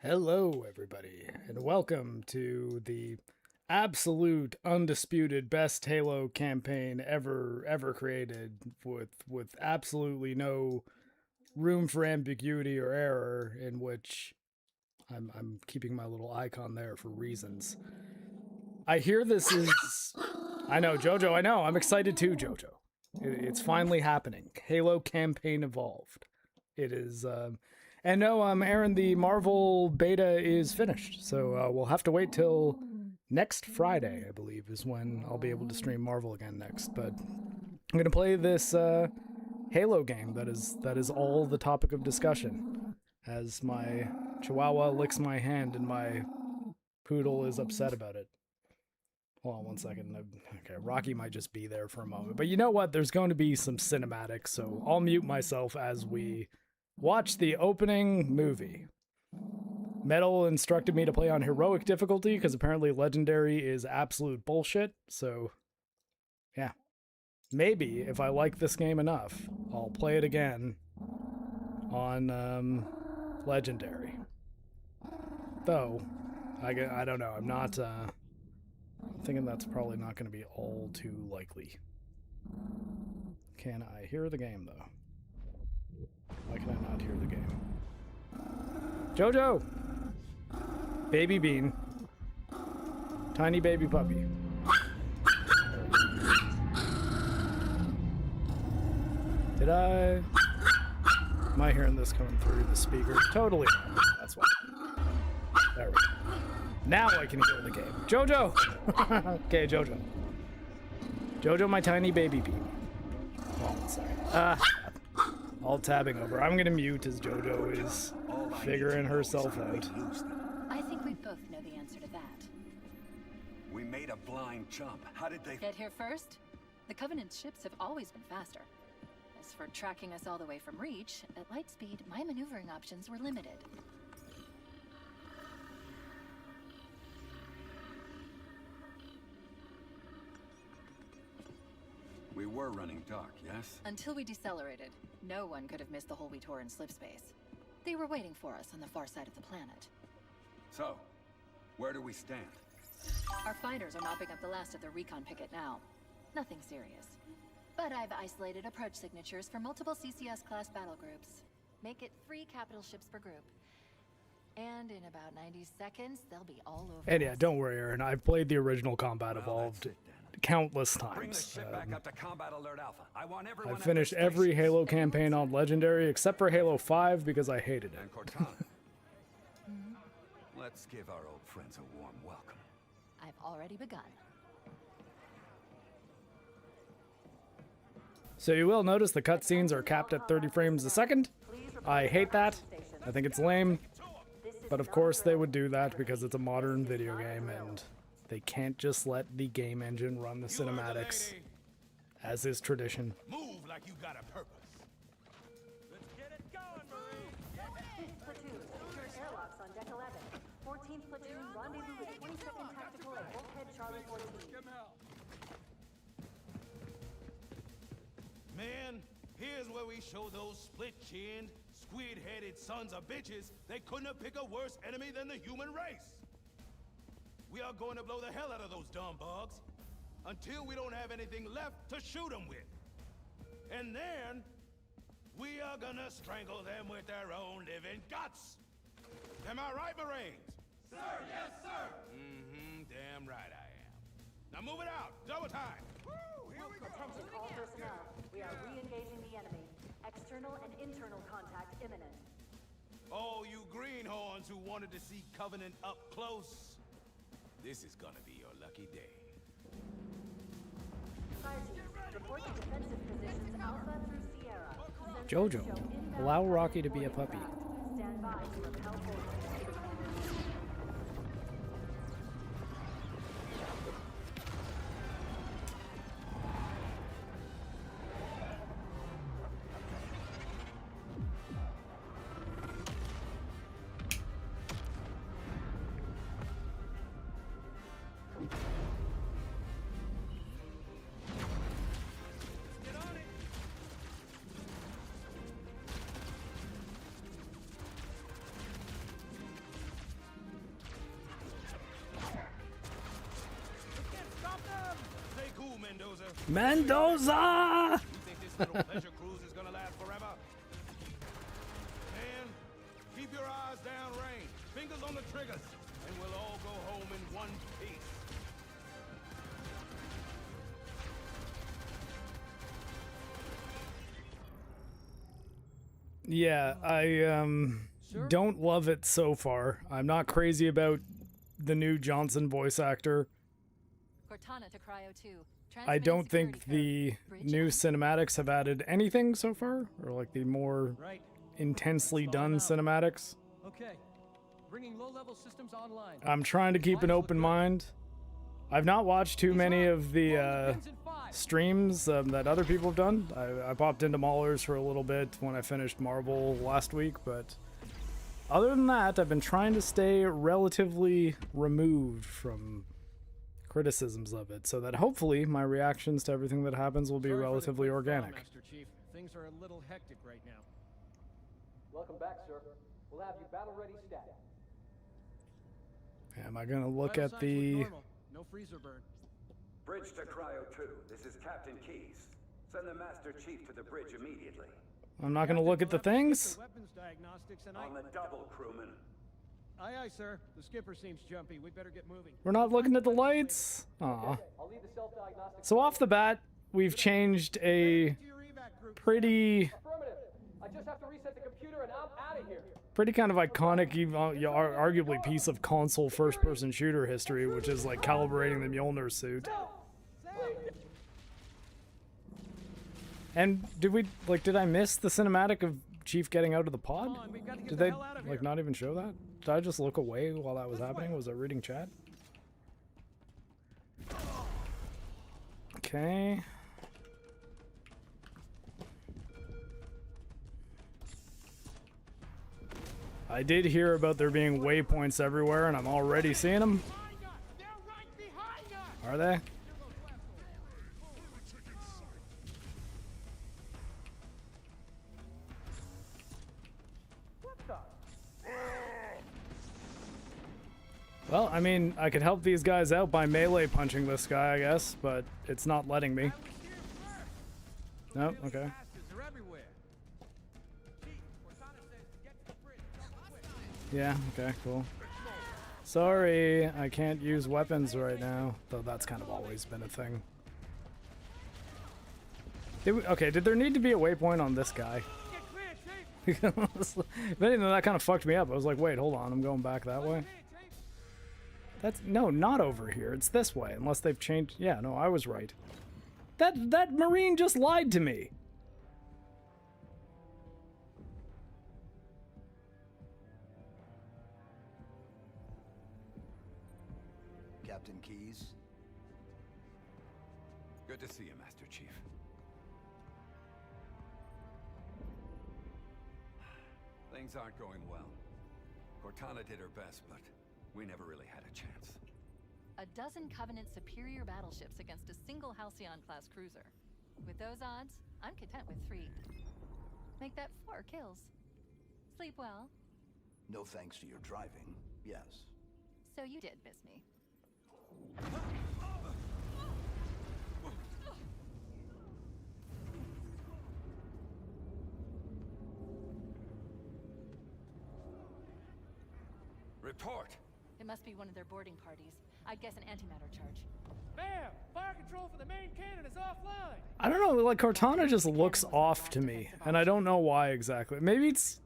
Hello, everybody, and welcome to the absolute, undisputed best Halo campaign ever created, with absolutely no room for ambiguity or error. In which I'm keeping my little icon there for reasons. I hear this is. I know, Jojo. I know. I'm excited too, Jojo. It's finally happening. Halo campaign evolved. It is. And no, Aaron, the Marvel beta is finished, so we'll have to wait till next Friday, I believe, is when I'll be able to stream Marvel again next. But I'm gonna play this Halo game that is all the topic of discussion, as my Chihuahua licks my hand and my poodle is upset about it. Hold on one second. Okay, Rocky might just be there for a moment, but you know what? There's going to be some cinematics, so I'll mute myself as we watch the opening movie. Metal instructed me to play on heroic difficulty because apparently legendary is absolute bullshit. So, yeah. Maybe if I like this game enough, I'll play it again on legendary. Though, I don't know. I'm not. I'm thinking that's probably not going to be all too likely. Can I hear the game though? Why can I not hear the game? Jojo! Baby bean. Tiny baby puppy. Did I? Am I hearing this coming through the speaker? Totally. That's why. There we go. Now I can hear the game. Jojo! Okay, Jojo. Jojo, my tiny baby bean. Hold on a second. All tabbing over. I'm gonna mute as Jojo is figuring herself out. I think we both know the answer to that. We made a blind jump. How did they Get here first? The Covenant's ships have always been faster. As for tracking us all the way from Reach, at light speed, my maneuvering options were limited. We were running dark, yes? Until we decelerated, no one could have missed the hole we tore in slip space. They were waiting for us on the far side of the planet. So, where do we stand? Our fighters are mopping up the last of the recon picket now. Nothing serious. But I've isolated approach signatures for multiple CCS-class battle groups. Make it 3 capital ships per group. And in about 90 seconds, they'll be all over. And yeah, don't worry, Aaron. I've played the original Combat Evolved countless Bring the times. ship back up to Combat Alert Alpha. I want everyone I've finished at their every stations. Halo campaign on Legendary except for Halo 5 because I hated it. And Cortana. Let's give our old friends a warm welcome. I've already begun. So you will notice the cutscenes are capped at 30 frames a second. I hate that. I think it's lame. But of course they would do that because it's a modern video game and they can't just let the game engine run the cinematics, as is tradition. Move like you got a purpose. Let's get it going, Marine. 5th Platoon, secure airlocks on Deck 11. 14th Platoon, rendezvous with 22nd Tactical at Bulkhead Charlie 14. Man, here's where we show those split-chinned, squid-headed sons of bitches they couldn't have picked a worse enemy than the human race. We are going to blow the hell out of those dumb bugs until we don't have anything left to shoot them with. And then, we are gonna strangle them with their own living guts. Am I right, Marines? Sir, yes, sir. Mm-hmm, damn right I am. Now move it out, double time. Woo, here we go. Attention all personnel. We are re-engaging the enemy. External and internal contact imminent. Oh, you greenhorns who wanted to see Covenant up close. This is gonna be your lucky day. Fire teams, report the defensive positions Alpha through Sierra. Jojo, allow Rocky to be a puppy. Stand by to repel forward. Mendoza! You think this little pleasure cruise is gonna last forever? Man, keep your eyes downrange, fingers on the triggers, and we'll all go home in one piece. Yeah, I don't love it so far. I'm not crazy about the new Johnson voice actor. Cortana to Cryo 2. I don't Transmitting think security the code. Bridge new out. cinematics have added anything so far, or like the more Right. intensely Let's done follow them cinematics. Okay. Bringing low-level systems online. I'm trying to keep an open mind. I've not watched too many of the streams that other people have done. I popped into Maulers for a little bit when I finished Marvel last week, but other than that, I've been trying to stay relatively removed from criticisms of it, so that hopefully my reactions to everything that happens will be Sorry for the relatively quick thaw, organic. Master Chief. Things are a little hectic right now. Welcome back, sir. We'll have you battle ready stat. Am I gonna look Vital at signs the... normal. No freezer burn. Bridge to Cryo 2. This is Captain Keys. Send the Master Chief to the bridge immediately. I'm not gonna look at the things? Weapons diagnostics and On the double, crewman. Aye, aye, sir. The skipper seems jumpy. We'd better get moving. We're not looking at the lights? Aw. I'll leave the self-diagnostic. So off the bat, we've changed a To your evac group. pretty Affirmative. I just have to reset the computer and I'm out of here. kind of iconic, arguably piece of console first-person shooter history, which is like calibrating the Mjolnir suit. And did I miss the cinematic of Chief getting out of the pod? Come on, we've got to get Did the they hell out of like here. not even show that? Did I just look away while that was happening? Was I reading chat? Okay. I did hear about there being waypoints everywhere, and I'm already seeing them. They're right behind us. Are they? Well, I mean, I could help these guys out by melee punching this guy, I guess, but it's not letting me. No, okay. Bastards are everywhere. Chief, Cortana says to get to the bridge. Quick. Yeah, okay, cool. Sorry, I can't use weapons right now, though that's kind of always been a thing. Okay, did there need to be a waypoint on this guy? Get clear, Chief. If anything, that kind of fucked me up. I was like, wait, hold on, I'm going back that way. Clear, Chief. That's no, not over here. It's this way, unless they've changed. Yeah, no, I was right. That Marine just lied to me. Captain Keys, Good to see you, Master Chief. Things aren't going well. Cortana did her best, but we never really had a chance. A dozen Covenant superior battleships against a single Halcyon-class cruiser. With those odds, I'm content with 3. Make that 4 kills. Sleep well. no thanks to your driving, yes. So you did miss me. Report! It must be one of their boarding parties. I'd guess an antimatter charge. Ma'am, fire control for the main cannon is offline. I don't know, like Cortana just looks off to me, and I don't know why exactly. Maybe it's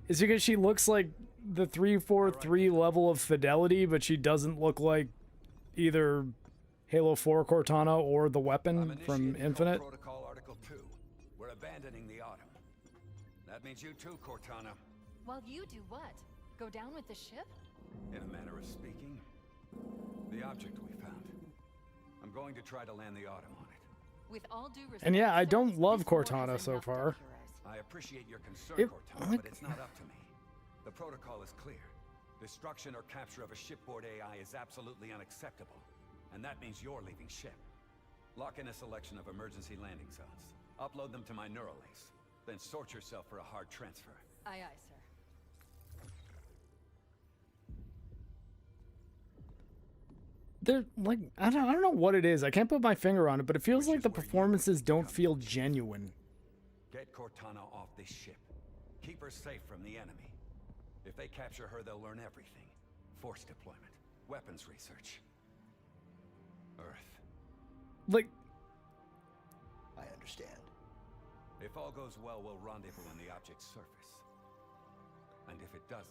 because she looks like the 343 level of fidelity, but she doesn't look like either Halo 4 Cortana or the weapon from Infinite. Protocol Article 2. We're abandoning the Autumn. That means you too, Cortana. While you do what? Go down with the ship? In a manner of speaking, the object we found. I'm going to try to land the Autumn on it. With all due respect, And yeah, I sir, don't love this war Cortana is so enough far. dangerous. I appreciate your concern, It- Cortana, like- but it's not up to me. The protocol is clear. Destruction or capture of a shipboard AI is absolutely unacceptable. And that means you're leaving ship. Lock in a selection of emergency landing zones. Upload them to my neural lace. Then sort yourself for a hard transfer. Aye, aye, sir. they're like, I don't know what it is. I can't put my finger on it, but it feels like the performances don't feel genuine. Get Cortana off this ship. Keep her safe from the enemy. If they capture her, they'll learn everything. Force deployment, weapons research. Earth. Like, I understand. If all goes well, we'll rendezvous on the object's surface. And if it doesn't...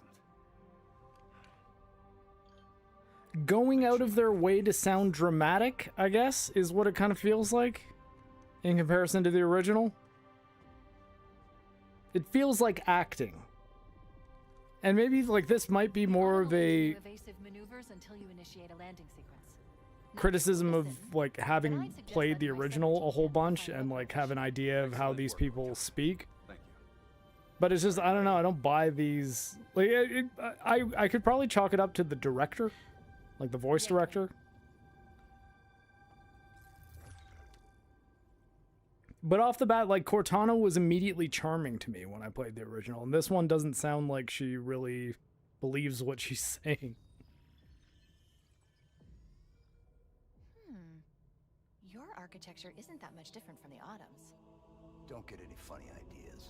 going out of their way to sound dramatic, I guess, is what it kind of feels like in comparison to the original. It feels like acting. And maybe like this might be more of a evasive maneuvers until you initiate a landing sequence. criticism of like having played the original a whole bunch and like have an idea of how these people speak. Thank you. But it's just, I don't know, I don't buy these. Like, I could probably chalk it up to the director, like the voice director. But off the bat, like, Cortana was immediately charming to me when I played the original, and this one doesn't sound like she really believes what she's saying. Your architecture isn't that much different from the Autumn's. Don't get any funny ideas.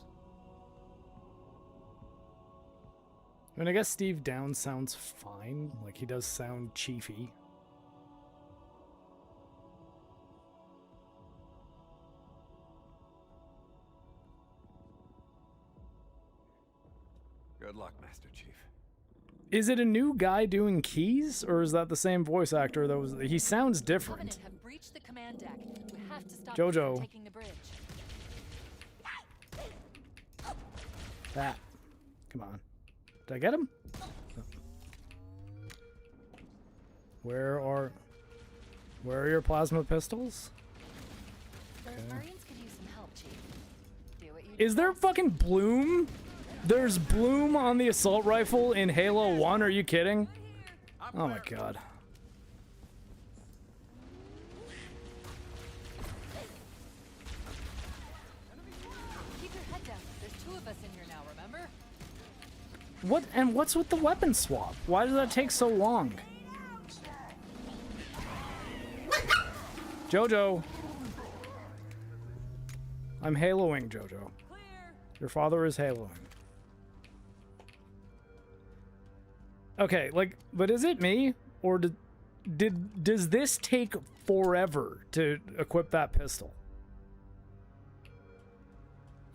I mean, I guess Steve Downes sounds fine. Like, he does sound chiefy. Good luck, Master Chief. Is it a new guy doing keys, or is that the same voice actor that was... He sounds different. Covenant have breached the command deck. We have to stop Jojo. them from taking the bridge. That. Come on. Did I get him? Where are your plasma pistols? Those Marines could use some help, Chief. Do what you Is there fucking bloom? There's bloom on the assault rifle in Halo 1, are you kidding? Oh my god. Keep your head down. There's two of us in here now, remember? What's with the weapon swap? Why does that take so long? Jojo. I'm haloing, Jojo. Your father is haloing. Okay, like, but is it me? Or does this take forever to equip that pistol?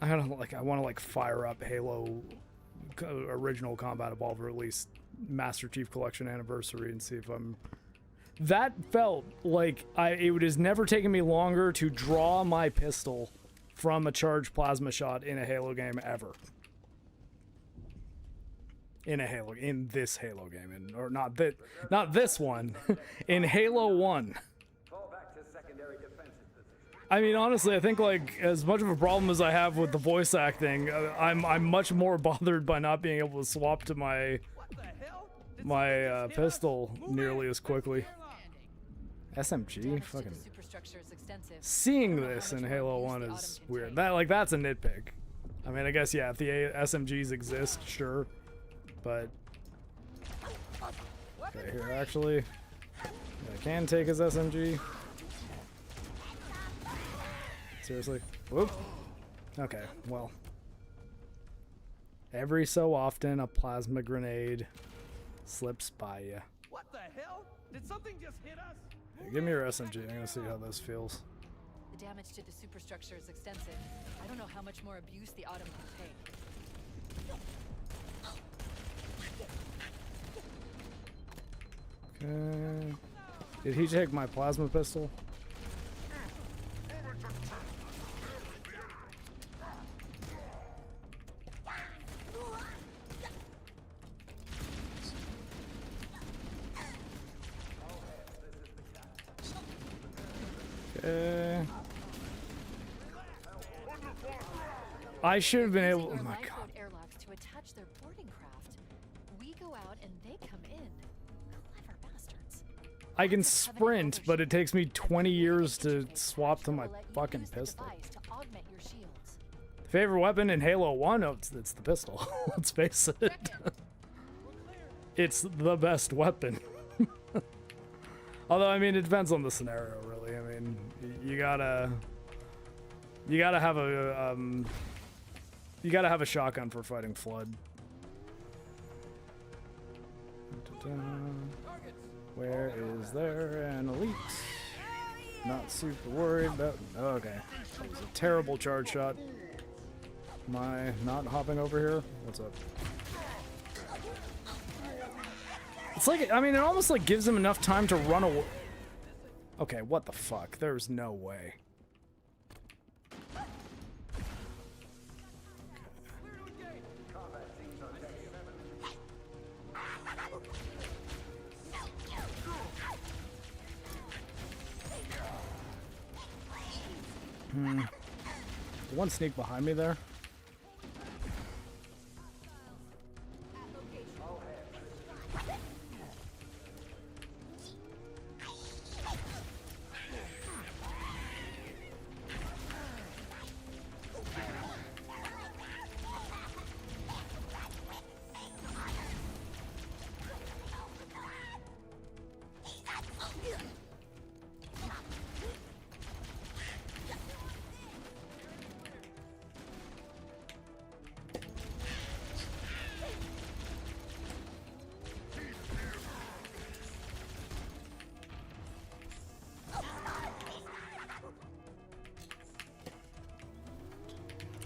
I don't know, like, I want to, like, fire up Halo original Combat Evolved, or at least Master Chief Collection Anniversary, and see if I'm... That felt like it has never taken me longer to draw my pistol from a charged plasma shot in a Halo game ever. In this Halo game, or not this one, in Halo 1. I mean, honestly, I think, like, as much of a problem as I have with the voice acting, I'm much more bothered by not being able to swap to my pistol nearly as quickly. SMG, fucking. Seeing this in Halo 1 is weird. That's a nitpick. I mean, I guess, yeah, if the SMGs exist, sure. But, okay, here, actually, I can take his SMG. Seriously? Whoop. Okay, well. Every so often, a plasma grenade slips by you. What the hell? Did something just hit us? Hey, give me your SMG. I'm gonna see how this feels. The damage to the superstructure is extensive. I don't know how much more abuse the Autumn can take. Okay. Did he take my plasma pistol? Okay. I should have been able. Oh my god. Airlocks to attach their boarding craft. We go out and they come in. Clever bastards. I can sprint, but it takes me 20 years to swap to my fucking pistol. Favorite weapon in Halo 1? Oh, it's the pistol. Let's face it. It's the best weapon. Although, I mean, it depends on the scenario, really. I mean, you gotta have a you gotta have a shotgun for fighting Flood. Where is there an elite? Not super worried about. Okay, that was a terrible charge shot. Am I not hopping over here? What's up? It's like, I mean, it almost like gives him enough time to run away. Okay, what the fuck? There's no way. One sneak behind me there.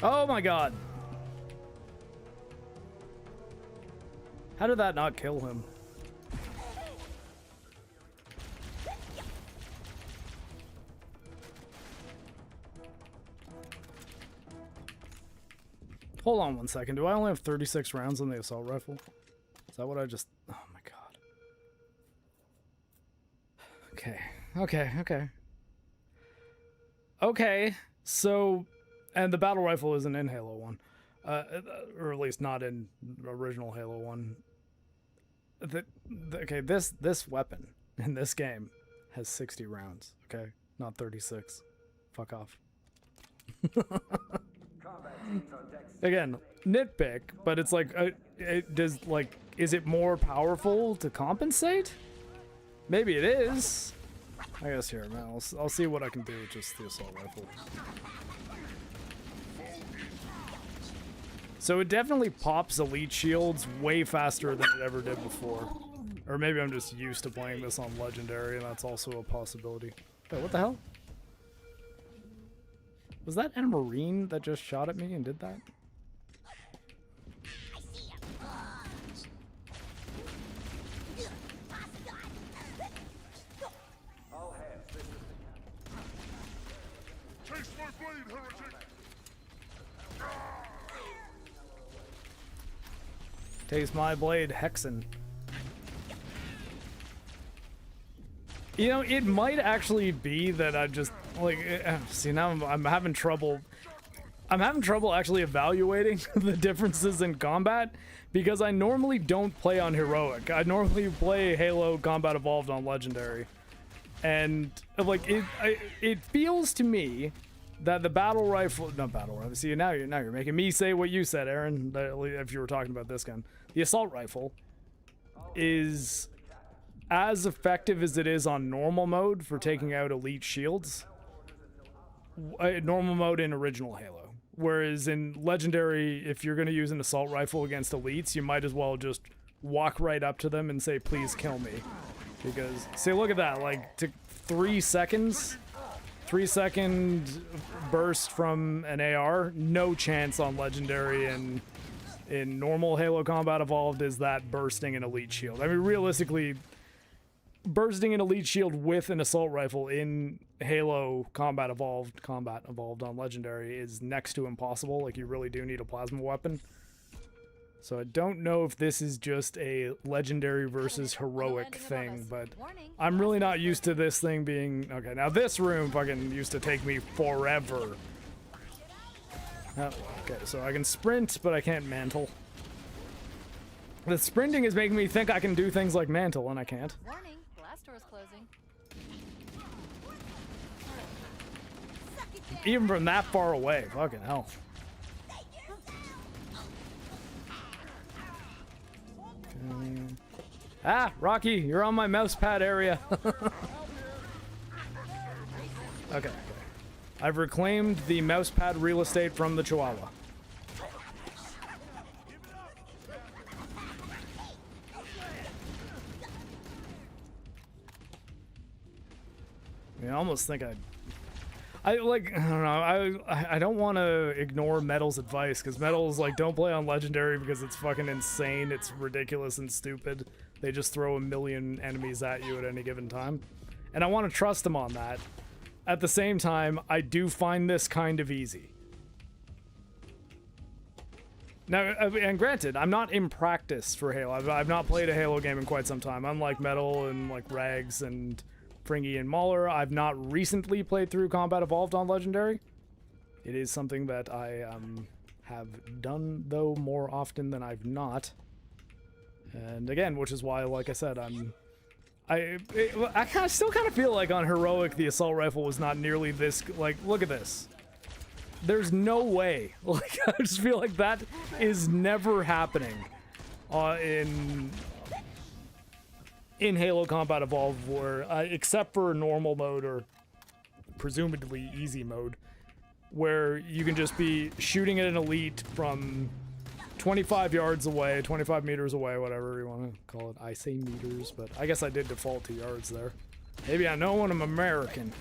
Oh my god. How did that not kill him? Hold on one second. Do I only have 36 rounds on the assault rifle? Is that what I just... Oh my god. Okay. Okay, so... And the battle rifle isn't in Halo 1. Or at least not in original Halo 1. Okay, this weapon in this game has 60 rounds, okay? Not 36. Fuck off. Again, nitpick, but it's like, is it more powerful to compensate? Maybe it is. I guess here, man, I'll see what I can do with just the assault rifle. So it definitely pops elite shields way faster than it ever did before. Or maybe I'm just used to playing this on Legendary, and that's also a possibility. Wait, what the hell? Was that a Marine that just shot at me and did that? Chase my blade, heretic! Taste my blade, Hexen. You know, it might actually be that I just, like, see, now I'm having trouble. I'm having trouble actually evaluating the differences in combat because I normally don't play on Heroic. I normally play Halo Combat Evolved on Legendary. And, like, it feels to me that the battle rifle, not battle rifle, see, now you're making me say what you said, Aaron, if you were talking about this gun. The assault rifle is as effective as it is on normal mode for taking out elite shields. Normal mode in original Halo. Whereas in Legendary, if you're going to use an assault rifle against elites, you might as well just walk right up to them and say, please kill me. Because, see, look at that, like, to 3 seconds... 3-second burst from an AR, no chance on Legendary, and in normal Halo Combat Evolved is that bursting an elite shield. I mean, realistically, bursting an elite shield with an assault rifle in Halo Combat Evolved on Legendary is next to impossible. Like, you really do need a plasma weapon. So I don't know if this is just a Legendary versus Heroic thing, but I'm really not used to this thing being... Okay, now this room fucking used to take me forever. Oh, okay, so I can sprint, but I can't mantle. The sprinting is making me think I can do things like mantle, and I can't. Warning, blast door's closing. Even from that far away, fucking hell. Ah, Rocky, you're on my mouse pad area. Okay. I've reclaimed the mouse pad real estate from the Chihuahua. I almost think I don't know, I don't want to ignore Metal's advice, because Metal's like, don't play on Legendary because it's fucking insane, it's ridiculous and stupid. They just throw a million enemies at you at any given time. And I want to trust him on that. At the same time, I do find this kind of easy. Now, and granted, I'm not in practice for Halo. I've not played a Halo game in quite some time. Unlike Metal and like Rags and Fringy and Mauler, I've not recently played through Combat Evolved on Legendary. It is something that I have done, though, more often than I've not. And again, which is why, like I said, I still kind of feel like on Heroic the assault rifle was not nearly this, like, look at this. There's no way. Like, I just feel like that is never happening in Halo Combat Evolved, where, except for normal mode or presumably easy mode, where you can just be shooting at an elite from 25 yards away, 25 meters away, whatever you want to call it. I say meters, but I guess I did default to yards there. Maybe I know when I'm American.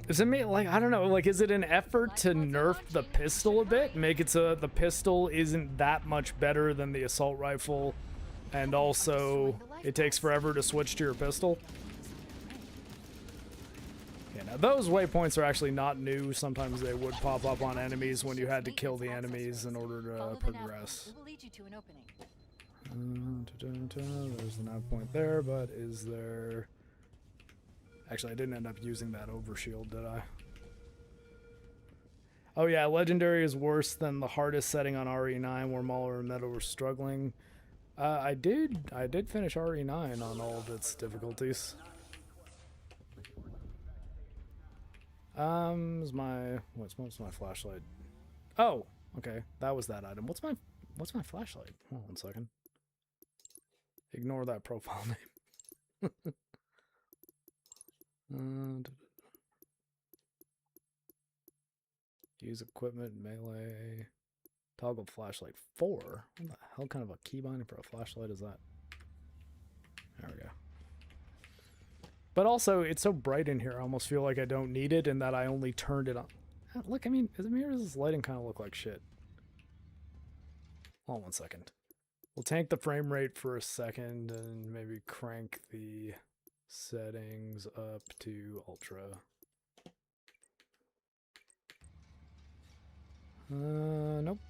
Is it me, like, I don't know, like, is it an effort to nerf the pistol a bit? Make it so that the pistol isn't that much better than the assault rifle, and also it takes forever to switch to your pistol? Yeah, now those waypoints are actually not new. Sometimes they would pop up on enemies when you had to kill the enemies in order to progress. There's the nav point there, but is there... Actually, I didn't end up using that overshield, did I? Oh yeah, Legendary is worse than the hardest setting on RE9 where Mauler and Metal were struggling. I did finish RE9 on all of its difficulties. What's my flashlight? Oh, okay, that was that item. What's my flashlight? Hold on 1 second. Ignore that profile name. Use equipment, melee, toggle flashlight 4. What the hell kind of a keybinding for a flashlight is that? There we go. But also, it's so bright in here, I almost feel like I don't need it and that I only turned it on. Look, I mean, the mirrors' lighting kind of look like shit. Hold on 1 second. We'll tank the frame rate for a second and maybe crank the settings up to ultra. Nope.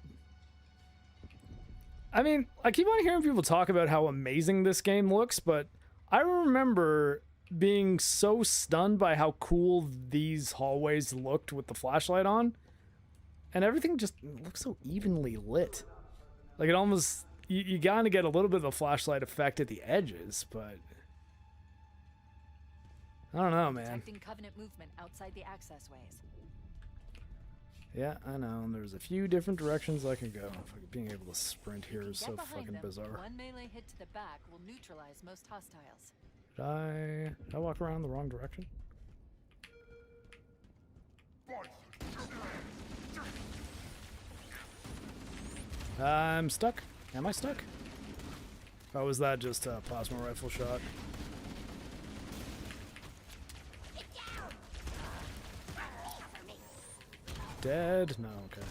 I mean, I keep on hearing people talk about how amazing this game looks, but I remember being so stunned by how cool these hallways looked with the flashlight on, and everything just looks so evenly lit. Like, it almost, you gotta get a little bit of the flashlight effect at the edges, but I don't know, man. Covenant movement outside the access ways. Yeah, I know, and there's a few different directions I can go. Being able to sprint here is so fucking bizarre. One melee hit to the back will neutralize most hostiles. Did I walk around the wrong direction? I'm stuck. Am I stuck? Or was that just a plasma rifle shot? Dead? No, okay.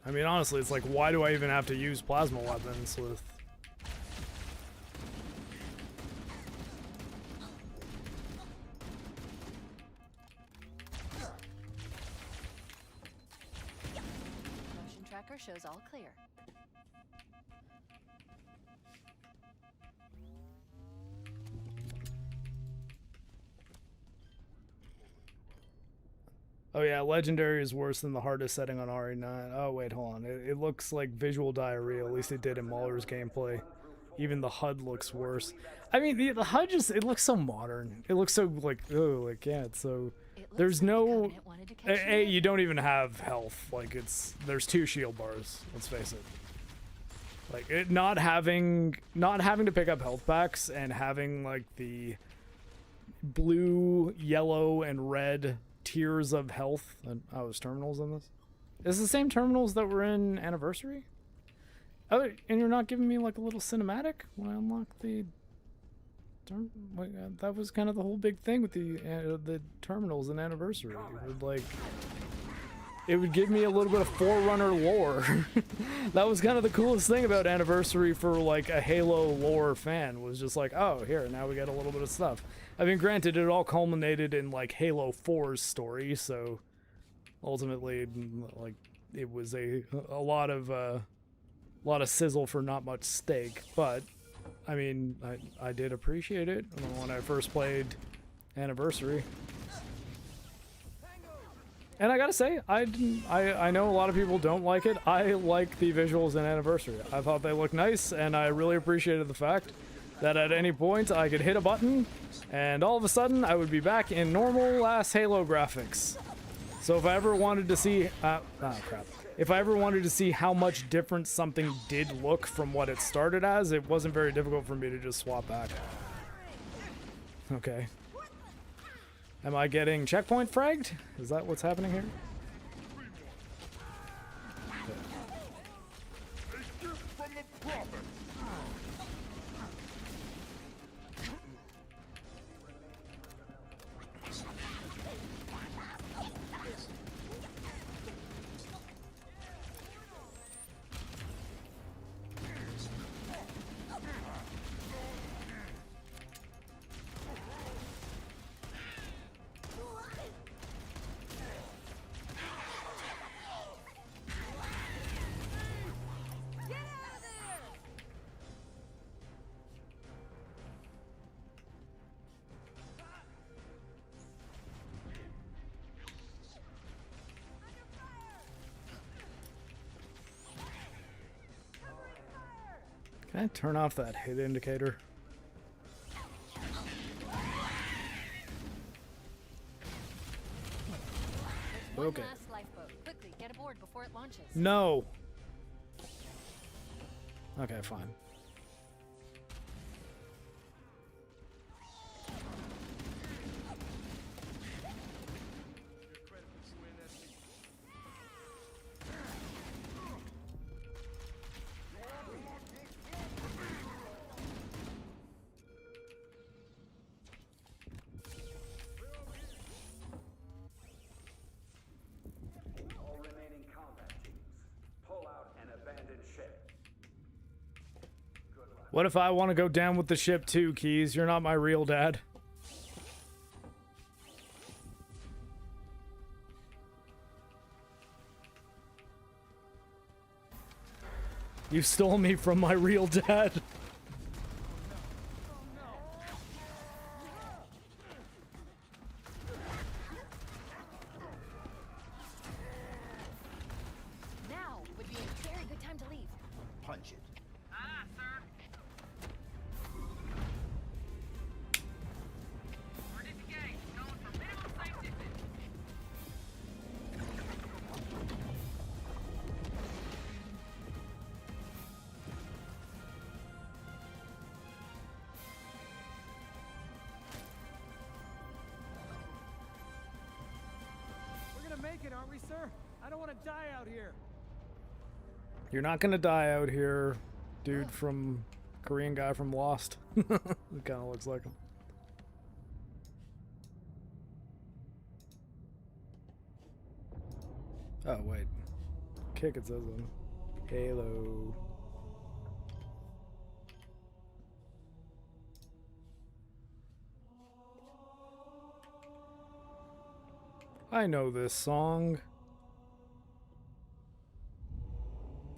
I mean, honestly, it's like, why do I even have to use plasma weapons with... Motion tracker shows all clear. Oh yeah, Legendary is worse than the hardest setting on RE9. Oh wait, hold on. It looks like visual diarrhea. At least it did in Mauler's gameplay. Even the HUD looks worse. I mean, the HUD just, it looks so modern. It looks so like, oh, like, yeah, it's so, there's no, you don't even have health. Like, there's 2 shield bars, let's face it. Like, not having to pick up health packs and having, like, the blue, yellow, and red tiers of health. Oh, there's terminals in this? Is it the same terminals that were in Anniversary? Oh, and you're not giving me like a little cinematic when I unlock the... that was kind of the whole big thing with the terminals in Anniversary. It would give me a little bit of Forerunner lore. That was kind of the coolest thing about Anniversary for like a Halo lore fan, was just like, oh, here, now we got a little bit of stuff. I mean, granted, it all culminated in like Halo 4's story, so ultimately, like, it was a lot of sizzle for not much steak. But I mean, I did appreciate it when I first played Anniversary. And I gotta say, I know a lot of people don't like it. I like the visuals in Anniversary. I thought they looked nice, and I really appreciated the fact that at any point I could hit a button, and all of a sudden I would be back in normal ass Halo graphics. So if I ever wanted to see, if I ever wanted to see how much different something did look from what it started as, it wasn't very difficult for me to just swap back. Okay. Am I getting checkpoint fragged? Is that what's happening here? Can I turn off that hit indicator? Okay. Quickly, get aboard before it launches. No. Okay, fine. What if I want to go down with the ship too, Keys? You're not my real dad. You stole me from my real dad. Now would be a very good time to leave. Punch it. Ah, sir. We're at the gate, going for minimum safe distance. We're gonna make it, aren't we, sir? I don't want to die out here. You're not gonna die out here, dude from Korean guy from Lost. It kind of looks like him. Oh wait, kick it says on Halo. I know this song.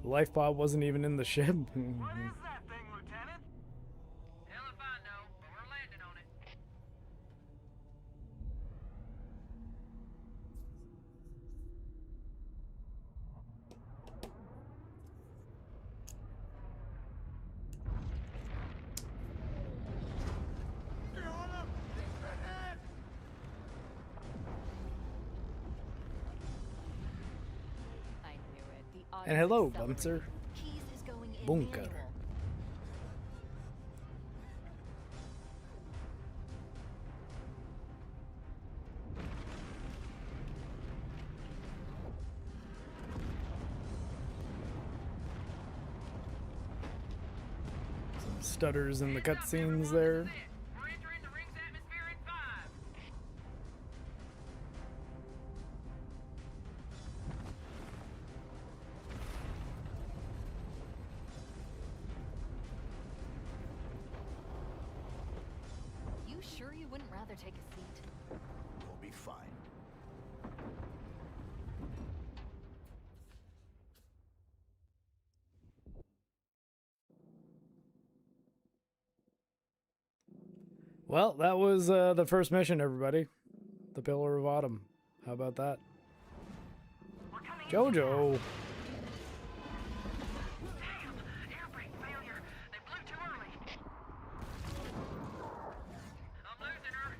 The life pod wasn't even in the ship. What is that thing, Lieutenant? Hell if I know, but we're landing on it. And hello, Bunser. Keys is going in Bunker. manual. Some stutters in the cutscenes there. We're entering the ring's atmosphere in 5. You sure you wouldn't rather take a seat? We'll be fine. Well, that was the first mission, everybody. The Pillar of Autumn. How about that? Jojo. Air brake failure. They blew too early. I'm losing her.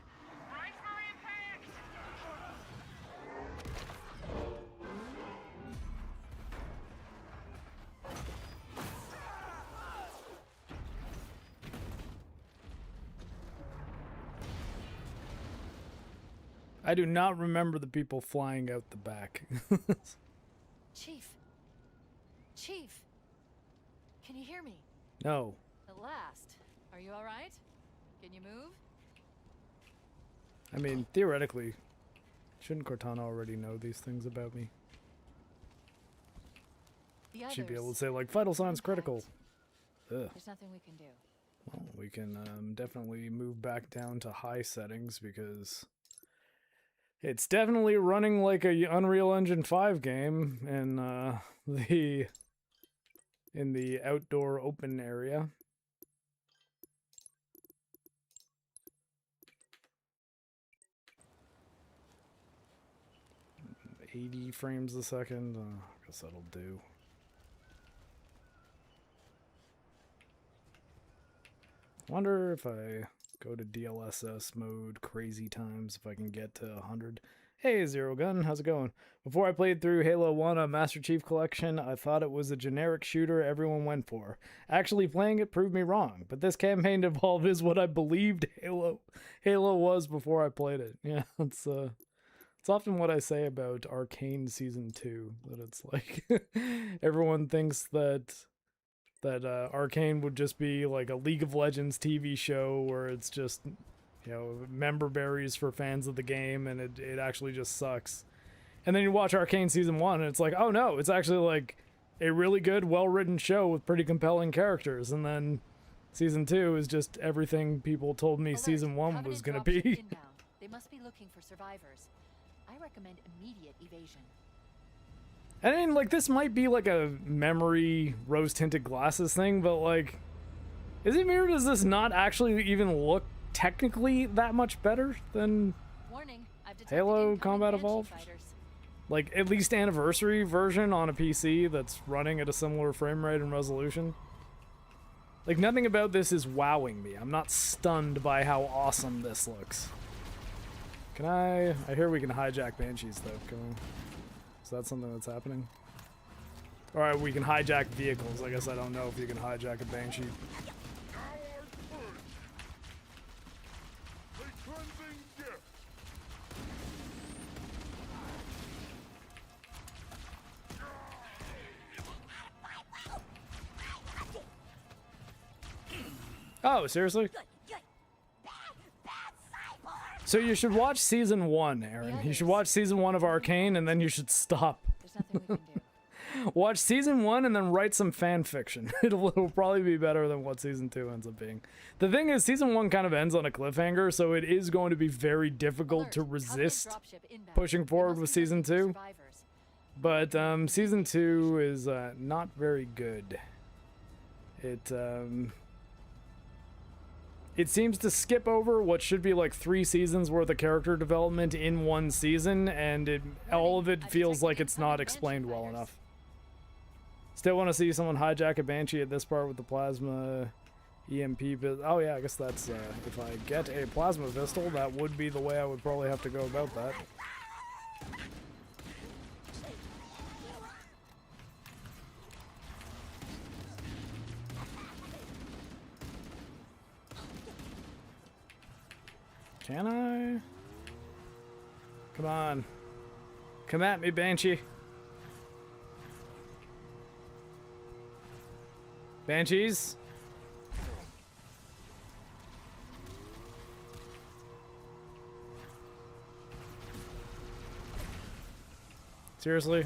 Brace for impact. I do not remember the people flying out the back. Chief. Chief. Can you hear me? No. At last. Are you all right? Can you move? I mean, theoretically, shouldn't Cortana already know these things about me? The She'd be able to others. say, like, vital signs critical. Ugh. There's nothing we can do. Well, we can definitely move back down to high settings because it's definitely running like a Unreal Engine 5 game in the outdoor open area. $80 frames a second. I guess that'll do. Wonder if I go to DLSS mode, crazy times, if I can get to 100. Hey, Zero Gun, how's it going? Before I played through Halo 1 on Master Chief Collection, I thought it was a generic shooter everyone went for. Actually playing it proved me wrong, but this campaign to evolve is what I believed Halo was before I played it. Yeah, it's often what I say about Arcane Season 2, that it's like, everyone thinks that Arcane would just be like a League of Legends TV show where it's just, you know, member berries for fans of the game, and it actually just sucks. And then you watch Arcane Season 1 and it's like, oh no, it's actually like a really good, well-written show with pretty compelling characters. And then Season 2 is just everything people told me Alert. Season 1 Covenant was gonna dropship be. inbound. They must be looking for survivors. I recommend immediate evasion. I mean, like, this might be like a memory rose-tinted glasses thing, but like, is it me or does this not actually even look technically that much better than Warning, I've detected Halo incoming Combat Banshee Evolved? fighters. Like, at least Anniversary version on a PC that's running at a similar frame rate and resolution? Like, nothing about this is wowing me. I'm not stunned by how awesome this looks. Can I hear we can hijack Banshees, though. Can we? Is that something that's happening? Alright, we can hijack vehicles. I guess I don't know if you can hijack a Banshee. Now I purge. A cleansing gift. Oh, seriously? So you should watch Season 1, Aaron. You should watch Season 1 of Arcane, and then you should stop. There's nothing we can do. Watch Season 1 and then write some fan fiction. It'll probably be better than what Season 2 ends up being. The thing is, Season 1 kind of ends on a cliffhanger, so it is going to be very difficult to Alert, resist Covenant dropship inbound. pushing They forward must with be looking Season for 2. survivors. But Season 2 is not very good. It seems to skip over what should be like 3 seasons worth of character development in one season, and all of it feels like it's not explained well enough. Still want to see someone hijack a Banshee at this part with the plasma EMP. Oh yeah, I guess that's if I get a plasma pistol, that would be the way I would probably have to go about that. Can I? Come on. Come at me, Banshee. Banshees? Seriously?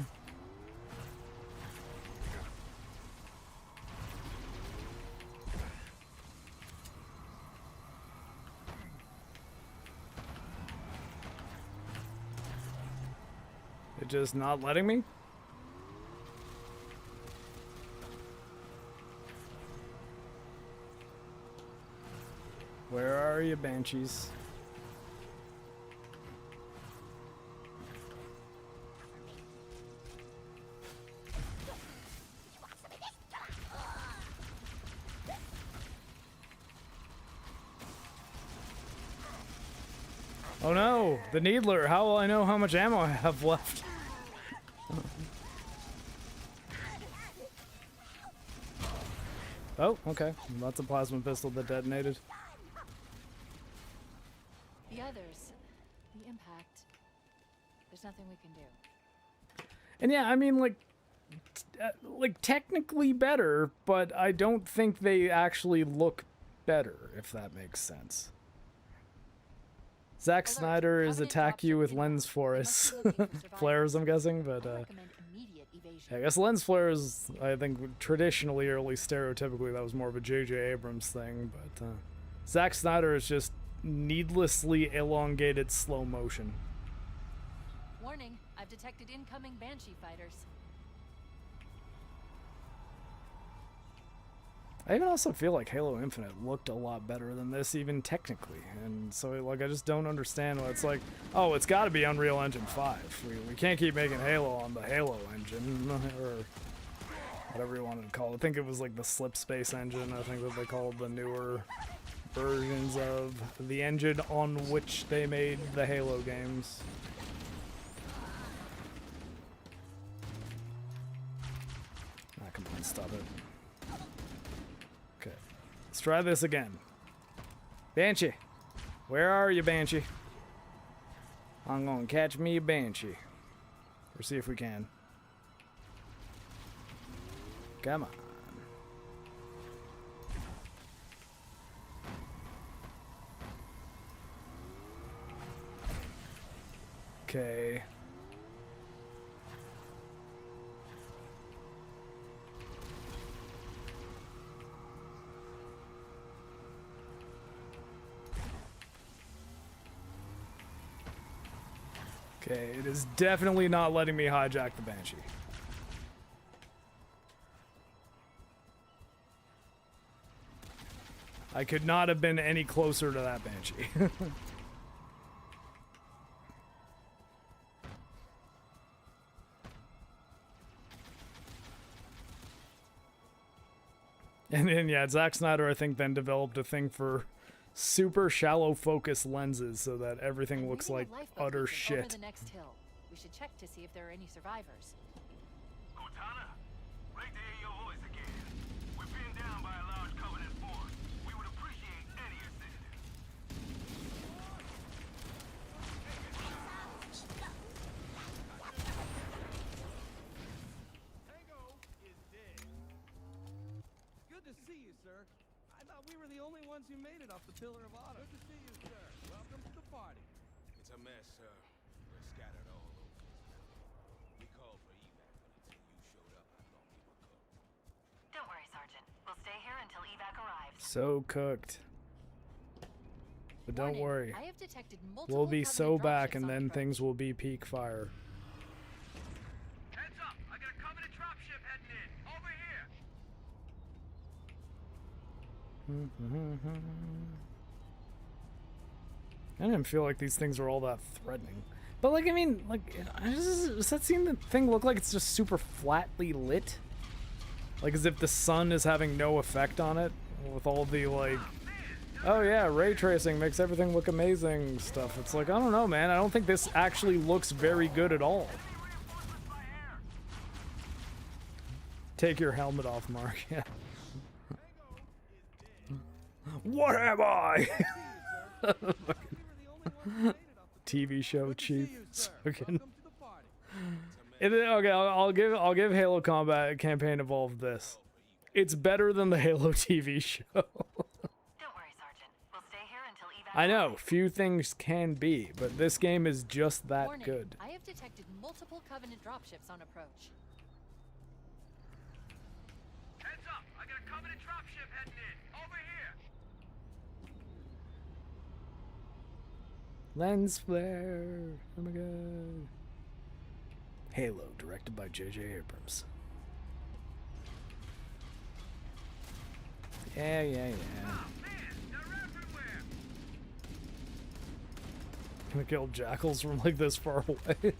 It just not letting me? Where are you, Banshees? Oh no, the Needler. How will I know how much ammo I have left? Oh, okay. That's a plasma pistol that detonated. The others, the impact, there's nothing we can do. And yeah, I mean, like technically better, but I don't think they actually look better, if that makes sense. Zack Snyder is attack you with lens flares. Flares, I'm guessing, but yeah, I guess lens flares, I think traditionally, or at least stereotypically, that was more of a J.J. Abrams thing, but Zack Snyder is just needlessly elongated slow motion. Warning, I've detected incoming Banshee fighters. I even also feel like Halo Infinite looked a lot better than this, even technically. And so, like, I just don't understand why it's like, oh, it's got to be Unreal Engine 5. We can't keep making Halo on the Halo engine, or whatever you wanted to call it. I think it was like the Slip Space engine, I think that they called the newer versions of the engine on which they made the Halo games. Ah, come on, stop it. Okay, let's try this again. Banshee, where are you, Banshee? I'm gonna catch me a Banshee. Or see if we can. Come on. Okay. Okay, it is definitely not letting me hijack the Banshee. I could not have been any closer to that Banshee. And then, yeah, Zack Snyder, I think, then developed a thing for super shallow focus lenses so that everything looks like utter shit. Over the next hill. We should check to see if there are any survivors. Cortana, great to hear your voice again. We're pinned down by a large Covenant force. We would appreciate any assistance. Tango is dead. Good to see you, sir. I thought we were the only ones who made it off the Pillar of Honor. Good to see you, sir. Welcome to the party. It's a mess, sir. We're scattered all over. We called for evac, but until you showed up, I thought we were cooked. Don't worry, Sergeant. We'll stay here until evac arrives. So cooked. But don't worry. I have detected multiple We'll be so Covenant back dropships and on then the approach. things will be peak fire. Heads up! I got a Covenant dropship heading in. Over here. I didn't feel like these things were all that threatening. But, like, I mean, like, does that seem the thing look like it's just super flatly lit? Like, as if the sun is having no effect on it? With all the, like, oh yeah, ray tracing makes everything look amazing stuff. It's like, I don't know, man. I don't think this actually looks very good at all. Take your helmet off, Mark. Yeah. What am I? TV show chief. sir. Fucking. Welcome to the party. Okay, I'll give Halo Combat Campaign Evolved this. It's better than the Halo TV show. Don't worry, Sergeant. We'll stay here until evac. I know, few things can be, but this game is just that Warning, good. I have detected multiple Covenant dropships on approach. Heads up! I got a Covenant dropship heading in. Over here. Lens flare. Oh my god. Halo, directed by J.J. Abrams. Yeah. Oh, man, they're everywhere. Gonna kill jackals from like this far away. Clear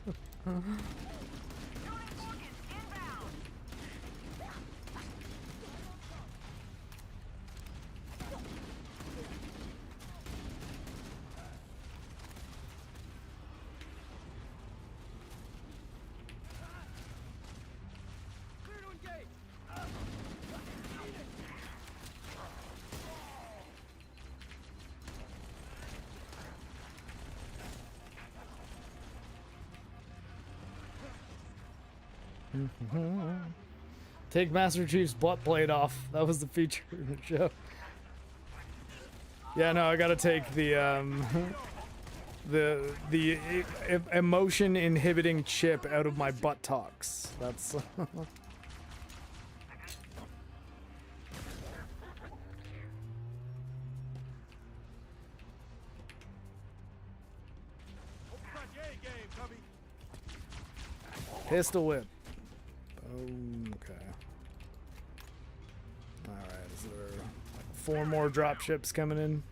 to engage. Take Master Chief's butt plate off. That was the feature in the show. Yeah, no, I gotta take the emotion inhibiting chip out of my buttocks. That's Front yay game, Cubby. pistol whip. Boom. Okay. All right. Is there like 4 more drop ships coming in?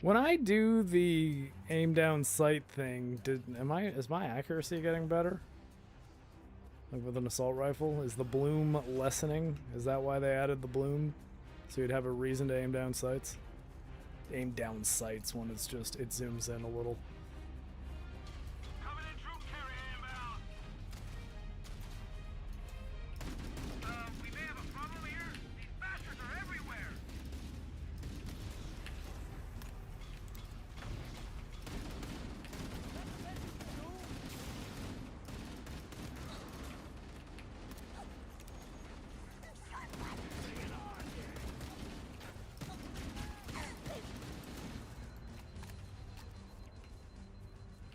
When I do the aim down sight thing, is my accuracy getting better? Like with an assault rifle? Is the bloom lessening? Is that why they added the bloom? So you'd have a reason to aim down sights? Aim down sights when it's just, it zooms in a little. Covenant troop carrier inbound. We may have a problem here. These bastards are everywhere.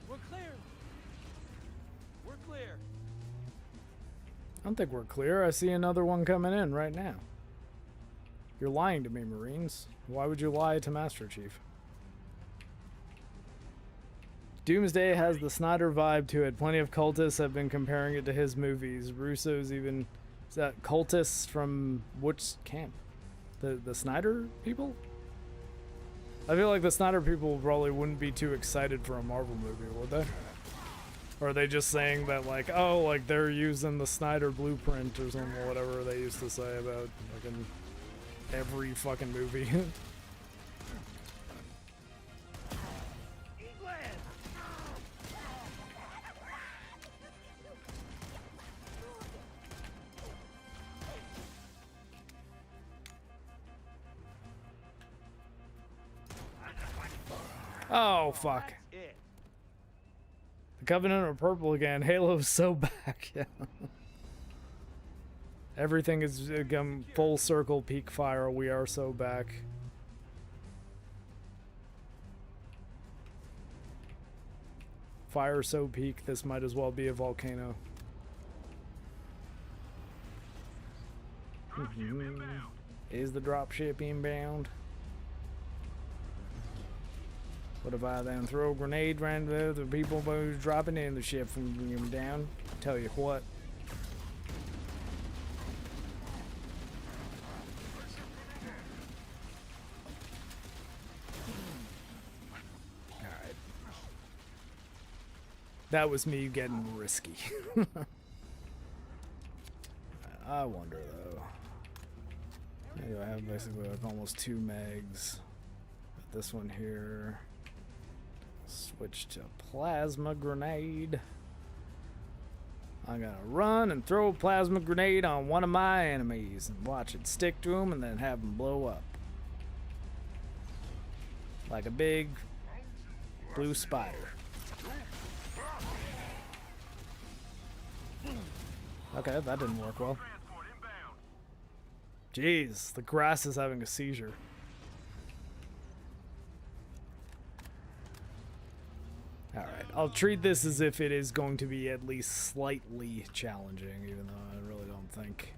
We're clear. We're clear. I don't think we're clear. I see another one coming in right now. You're lying to me, Marines. Why would you lie to Master Chief? Doomsday has the Snyder vibe to it. Plenty of cultists have been comparing it to his movies. Russo's even... Is that cultists from which camp? The Snyder people? I feel like the Snyder people probably wouldn't be too excited for a Marvel movie, would they? Or are they just saying that, like, oh, like they're using the Snyder blueprint or something, or whatever they used to say about fucking every fucking movie? Oh, fuck. The Covenant are purple again. Halo's so back. Yeah. Everything is become full circle peak fire. We are so back. Fire so peak, this might as well be a volcano. Is the dropship inbound? What if I then throw a grenade around the other people who's dropping in the ship from them down? Tell you what. That was me getting risky. I wonder though. Maybe I have basically like almost 2 megs. But this one here. Switch to plasma grenade. I'm gonna run and throw a plasma grenade on one of my enemies and watch it stick to him and then have him blow up. Like a big blue spider. Okay, that didn't work well. Jeez, the grass is having a seizure. Alright, I'll treat this as if it is going to be at least slightly challenging, even though I really don't think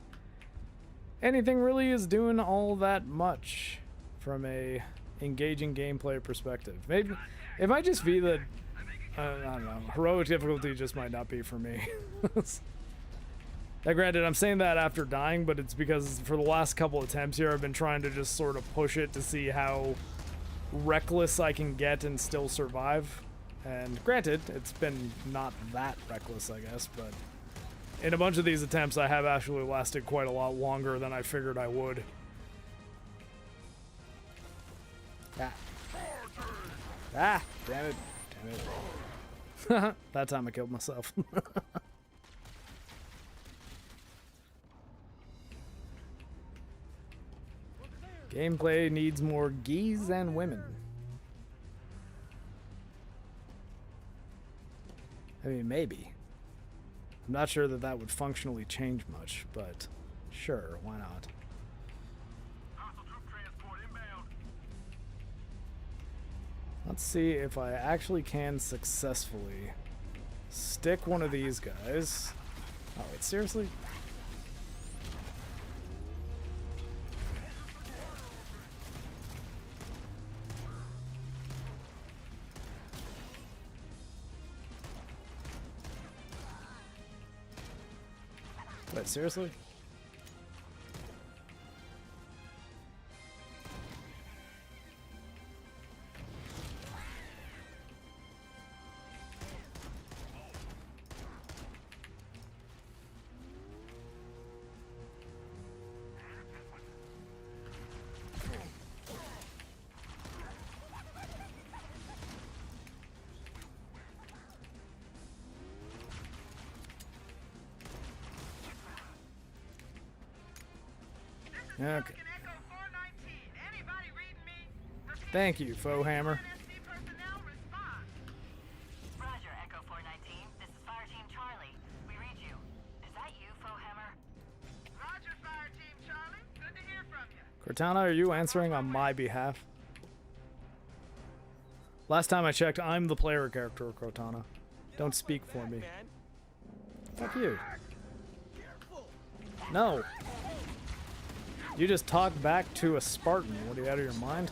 anything really is doing all that much from a engaging gameplay perspective. Maybe it might just be that, I don't know, heroic difficulty just might not be for me. Now granted, I'm saying that after dying, but it's because for the last couple attempts here, I've been trying to just sort of push it to see how reckless I can get and still survive. And granted, it's been not that reckless, I guess, but in a bunch of these attempts, I have actually lasted quite a lot longer than I figured I would. Ah. Ah! Damn it. Damn it. That time I killed myself. Gameplay needs more geese and women. I mean, maybe. I'm not sure that that would functionally change much, but sure, why not? Let's see if I actually can successfully stick one of these guys. Oh, wait, seriously? Wait, seriously? Okay. Thank you, Faux Hammer. Roger, Echo 419. This is Fire Team Charlie. We read you. Is that you, Faux Hammer? Roger, Fire Team Charlie. Good to hear from you. Cortana, are you answering on my behalf? Last time I checked, I'm the player character, Cortana. Don't speak for me. Fuck you. No. You just talk back to a Spartan. What, are you out of your mind?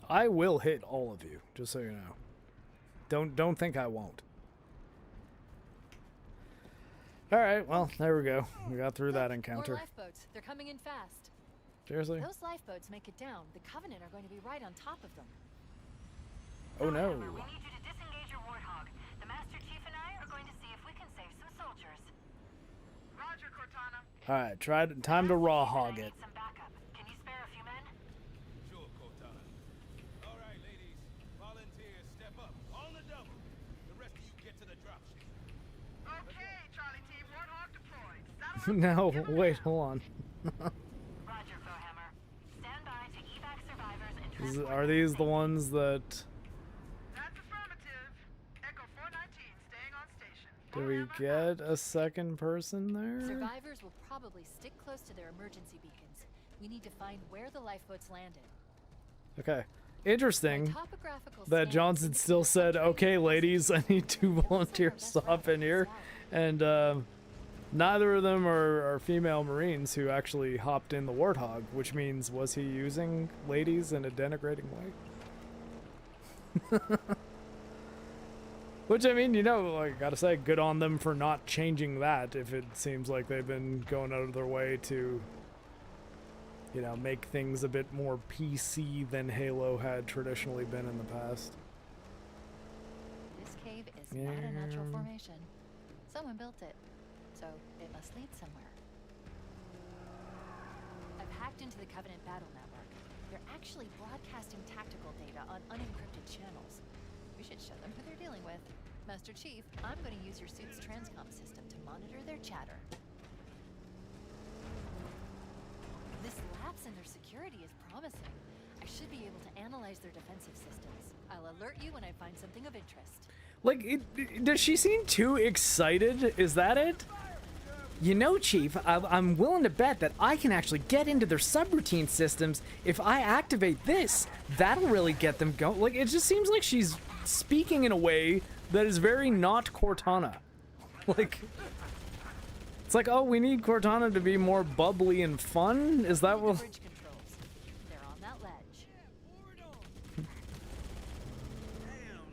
I will hit all of you, just so you know. Don't think I won't. Alright, well, there we go. We got through that encounter. More lifeboats. They're coming in fast. Seriously? Those lifeboats make it down. The Covenant are going to be right on top of them. Oh no. We need you to disengage your Warthog. The Master Chief and I are going to see if we can save some soldiers. Roger, Cortana. Alright, time to raw hog it. Some backup. Can you spare a few men? Sure, Cortana. All right, ladies. Volunteers, step up. On the double. The rest of you get to the dropship. Let's No, wait, hold on. Roger, Crowhammer. Stand by to evac survivors and Are these the ones that... That's affirmative. Echo 419, staying on station. Do we get a second person there? Survivors will probably stick close to their emergency beacons. We need to find where the lifeboats landed. Okay. Interesting Topographical that scans Johnson indicate still the said, country okay, is ladies, I need 2 volunteers to hop in here. And neither of them are female Marines who actually hopped in the Warthog, which means, was he using ladies in a denigrating way? Which, I mean, you know, like, gotta say, good on them for not changing that if it seems like they've been going out of their way to, you know, make things a bit more PC than Halo had traditionally been in the past. This cave is not a natural formation. Someone built it, so it must lead somewhere. I've hacked into the Covenant battle network. They're actually broadcasting tactical data on unencrypted channels. We should show them who they're dealing with. Master Chief, I'm going to use your suit's transcom system to monitor their chatter. This lapse in their security is promising. I should be able to analyze their defensive systems. I'll alert you when I find something of interest. Like, does she seem too excited? Is that it? You know, Chief, I'm willing to bet that I can actually get into their subroutine systems if I activate this. That'll really get them going. Like, it just seems like she's speaking in a way that is very not Cortana. Like, it's like, oh, we need Cortana to be more bubbly and fun? Is that what... Bridge controls. They're on that ledge.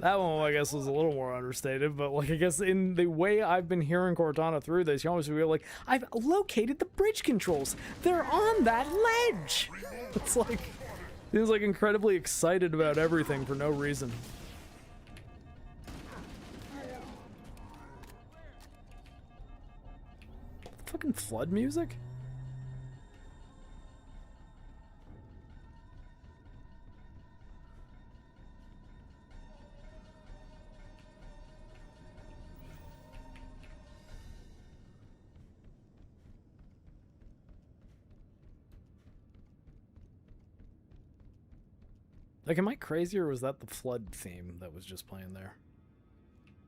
That one, I guess, was a little more understated, but, like, I guess in the way I've been hearing Cortana through this, you almost feel like, I've located the bridge controls. They're on that ledge. It's like, seems like incredibly excited about everything for no reason. Fucking flood music? Like, am I crazy, or was that the flood theme that was just playing there?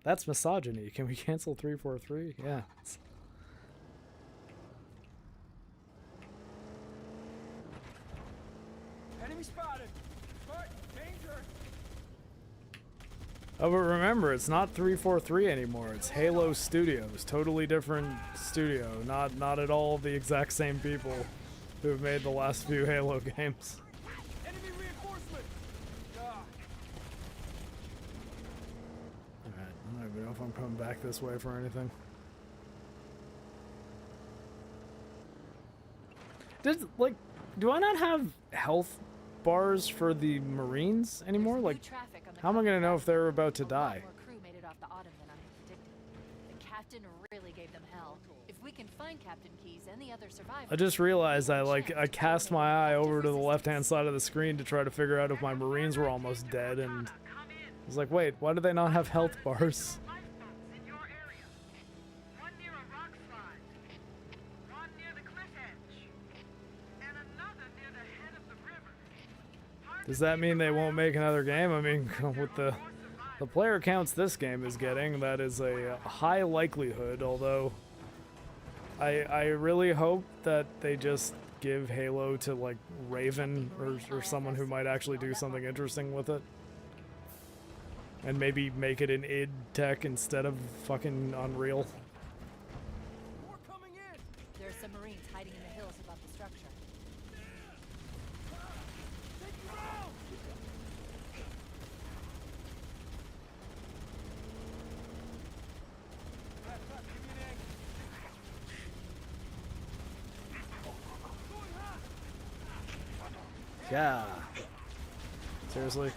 That's misogyny. Can we cancel 343? Yeah. Enemy spotted. Spartan, danger. Oh, but remember, it's not 343 anymore. It's Halo Studios. Totally different studio. Not at all the exact same people who have made the last few Halo games. Enemy reinforcement. Alright, I don't even know if I'm coming back this way for anything. Do I not have health bars for the Marines anymore? Like, how am I gonna know if they're about to die? More crew made it off the Autumn than I had predicted. The captain really gave them hell. If we can find Captain Keyes and the other survivors... I just realized I cast my eye over to the left-hand side of the screen to try to figure out if my Marines were almost dead, and I was like, wait, why do they not have health bars? Does that mean they won't make another game? I mean, with the player counts this game is getting, that is a high likelihood, although I really hope that they just give Halo to, like, Raven or someone who might actually do something interesting with it. And maybe make it an id tech instead of fucking Unreal. More coming in. There are some Marines hiding in the hills above the structure. Yeah. Seriously?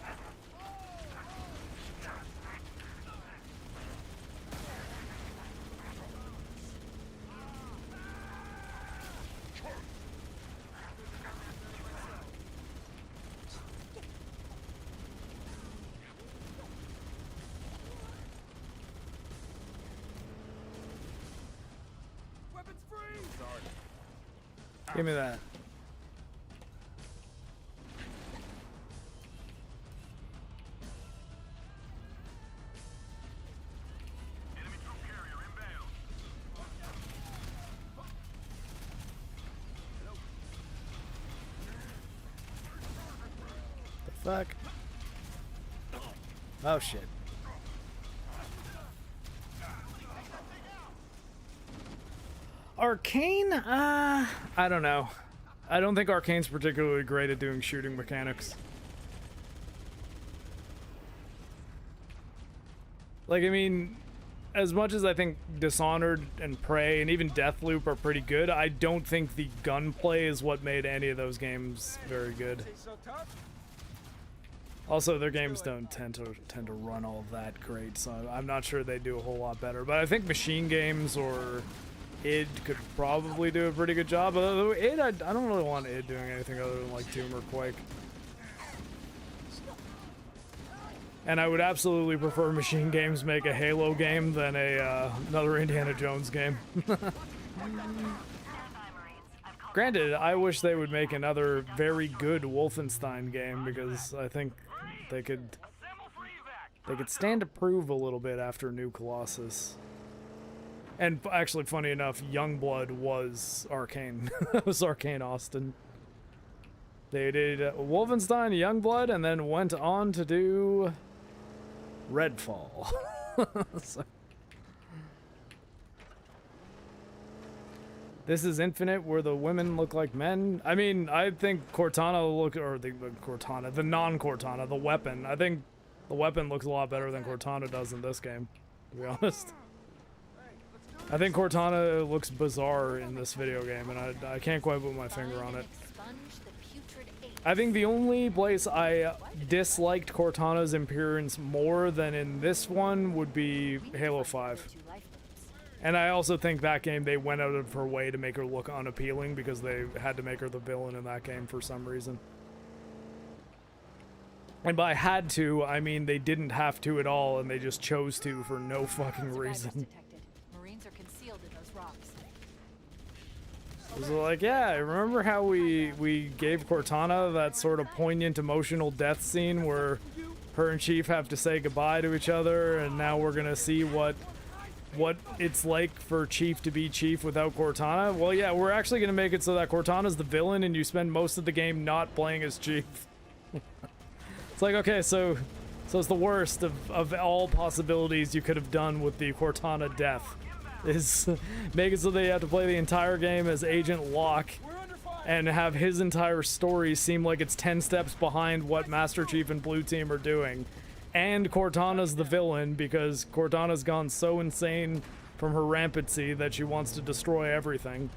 Weapons Give me that. The fuck? Oh shit. Arcane? I don't know. I don't think Arcane's particularly great at doing shooting mechanics. Like, I mean, as much as I think Dishonored and Prey and even Deathloop are pretty good, I don't think the gunplay is what made any of those games very good. Also, their games don't tend to run all that great, so I'm not sure they do a whole lot better. But I think Machine Games or id could probably do a pretty good job. Although id, I don't really want id doing anything other than like Doom or Quake. And I would absolutely prefer Machine Games make a Halo game than a another Indiana Jones game. Granted, I wish they would make another very good Wolfenstein game, because I think they could stand to prove a little bit after New Colossus. And actually, funny enough, Youngblood was Arcane. It was Arcane Austin. They did Wolfenstein, Youngblood, and then went on to do Redfall. So. This is Infinite, where the women look like men. I mean, I think Cortana the non-Cortana, the weapon. I think the weapon looks a lot better than Cortana does in this game, to be honest. I think Cortana looks bizarre in this video game, and I can't quite put my finger on it. I think the only place I disliked Cortana's appearance more than in this one would be Halo 5. And I also think that game they went out of her way to make her look unappealing because they had to make her the villain in that game for some reason. And by had to, I mean they didn't have to at all, and they just chose to for no fucking reason. Marines are concealed in those rocks. It was like, yeah, remember how we gave Cortana that sort of poignant emotional death scene where her and Chief have to say goodbye to each other, and now we're gonna see what it's like for Chief to be Chief without Cortana? Well, yeah, we're actually gonna make it so that Cortana's the villain and you spend most of the game not playing as Chief. It's like, okay, so it's the worst of all possibilities you could have done with the Cortana death. Is make it so that you have to play the entire game as Agent Locke and have his entire story seem like it's 10 steps behind what Master Chief and Blue Team are doing. And Cortana's the villain because Cortana's gone so insane from her rampancy that she wants to destroy everything.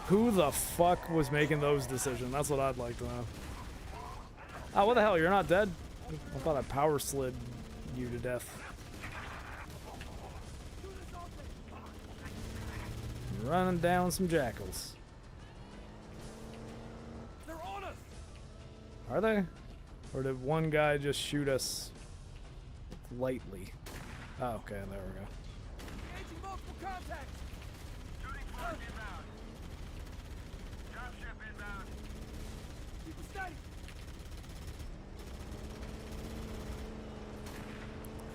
Who the fuck was making those decisions? That's what I'd like to know. Oh, what the hell? You're not dead? I thought I power slid you to death. Running down some jackals. They're on us. Are they? Or did one guy just shoot us lightly? Oh, okay, there we go. Engaging multiple contacts. Shooting flash inbound. Dropship inbound. Keep it steady.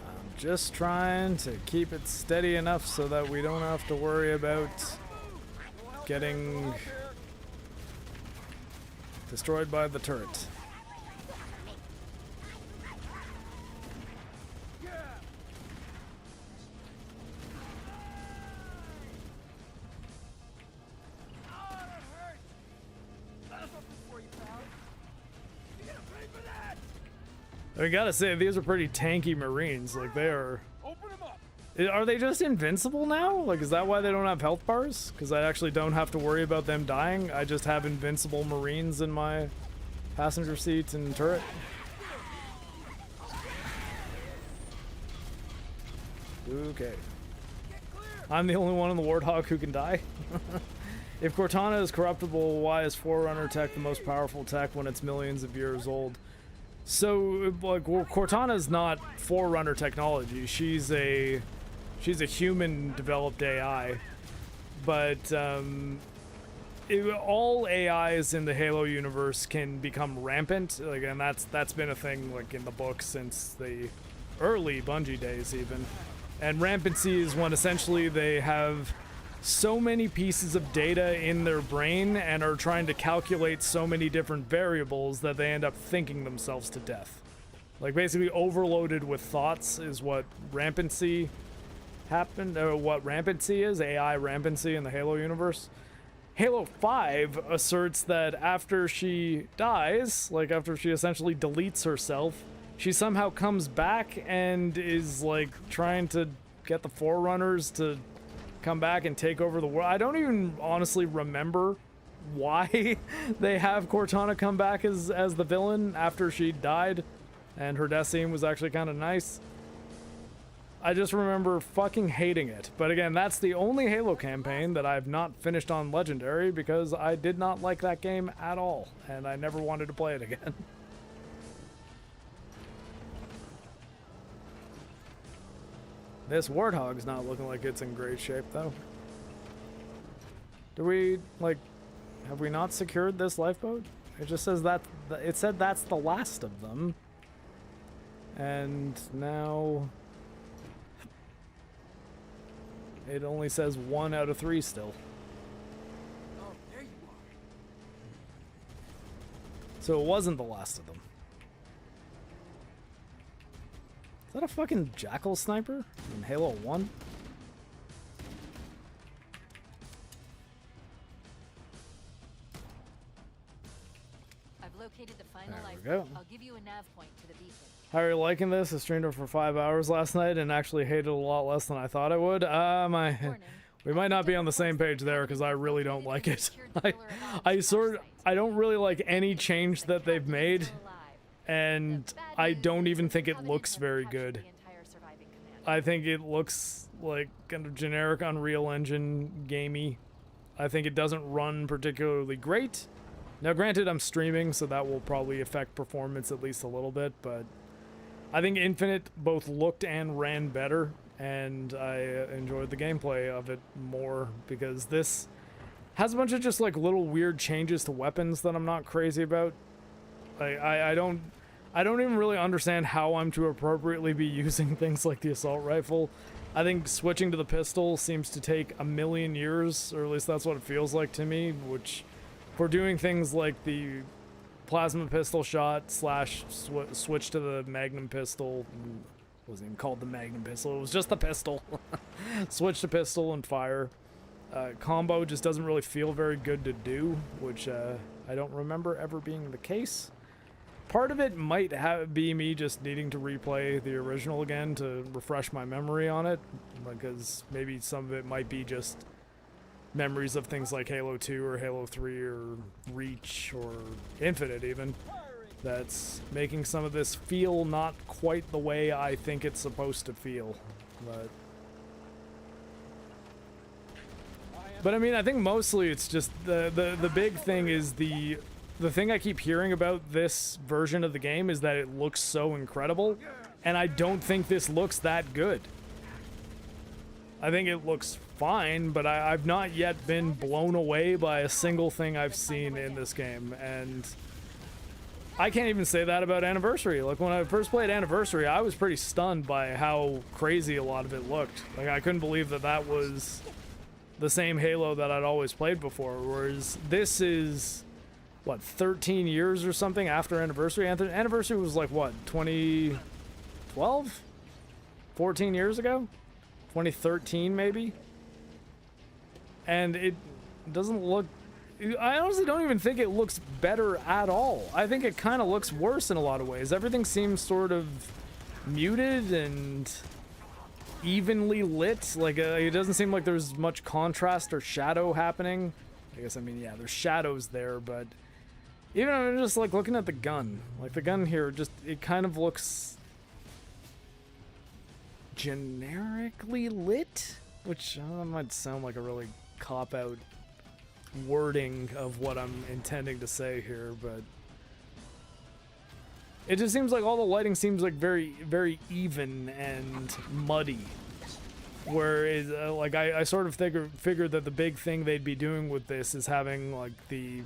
I'm just trying to keep it steady enough so that we don't have to worry about getting destroyed by the turret. I gotta say, these are pretty tanky Marines. Like, they are... Open them up. Are they just invincible now? Like, is that why they don't have health bars? Because I actually don't have to worry about them dying. I just have invincible Marines in my passenger seat and turret. Okay. I'm the only one in the Warthog who can die. If Cortana is corruptible, why is Forerunner tech the most powerful tech when it's millions of years old? So, like, well, Cortana's not Forerunner technology. She's a she's a human developed AI, but all AIs in the Halo universe can become rampant, like, and that's been a thing like in the book since the early Bungie days even. And rampancy is when essentially they have so many pieces of data in their brain and are trying to calculate so many different variables that they end up thinking themselves to death. Like basically overloaded with thoughts is what rampancy happened, or what rampancy is, AI rampancy in the Halo universe. Halo 5 asserts that after she dies, like after she essentially deletes herself, she somehow comes back and is like trying to get the Forerunners to come back and take over the world. I don't even honestly remember why they have Cortana come back as the villain after she died, and her death scene was actually kind of nice. I just remember fucking hating it. But again, that's the only Halo campaign that I've not finished on Legendary because I did not like that game at all, and I never wanted to play it again. This Warthog's not looking like it's in great shape, though. Do we, like, have we not secured this lifeboat? It just says that, it said that's the last of them. And now it only says 1 out of 3 still. Oh, there you are. So it wasn't the last of them. Is that a fucking Jackal sniper in Halo 1? I've located the final There we life. go. I'll give you a nav point to the beacon. How are you liking this? I streamed it for 5 hours last night and actually hated it a lot less than I thought I would. We might not be on the same page there because I really don't like it. I don't really like any change that they've made, and I don't even think it looks very good. I think it looks like kind of generic Unreal Engine gamey. I think it doesn't run particularly great. Now granted, I'm streaming, so that will probably affect performance at least a little bit, but I think Infinite both looked and ran better, and I enjoyed the gameplay of it more because this has a bunch of just like little weird changes to weapons that I'm not crazy about. I don't even really understand how I'm to appropriately be using things like the assault rifle. I think switching to the pistol seems to take a million years, or at least that's what it feels like to me, which for doing things like the plasma pistol shot slash switch to the magnum pistol, it wasn't even called the magnum pistol, it was just the pistol. Switch to pistol and fire. Combo just doesn't really feel very good to do, which I don't remember ever being the case. Part of it might be me just needing to replay the original again to refresh my memory on it, because maybe some of it might be just memories of things like Halo 2 or Halo 3 or Reach or Infinite even, that's making some of this feel not quite the way I think it's supposed to feel. But I mean, I think mostly it's just the big thing is the thing I keep hearing about this version of the game is that it looks so incredible, and I don't think this looks that good. I think it looks fine, but I've not yet been blown away by a single thing I've seen in this game, and I can't even say that about Anniversary. Like, when I first played Anniversary, I was pretty stunned by how crazy a lot of it looked. Like, I couldn't believe that that was the same Halo that I'd always played before, whereas this is, what, 13 years or something after Anniversary? Anniversary was like, what, 2012? 14 years ago? 2013 maybe? And it doesn't look, I honestly don't even think it looks better at all. I think it kind of looks worse in a lot of ways. Everything seems sort of muted and evenly lit. Like, it doesn't seem like there's much contrast or shadow happening. I guess, I mean, yeah, there's shadows there, but even I'm just like looking at the gun. Like, the gun here, just, it kind of looks generically lit, which might sound like a really cop-out wording of what I'm intending to say here, but it just seems like all the lighting seems like very, very even and muddy. Whereas, like, I sort of figured that the big thing they'd be doing with this is having, like, the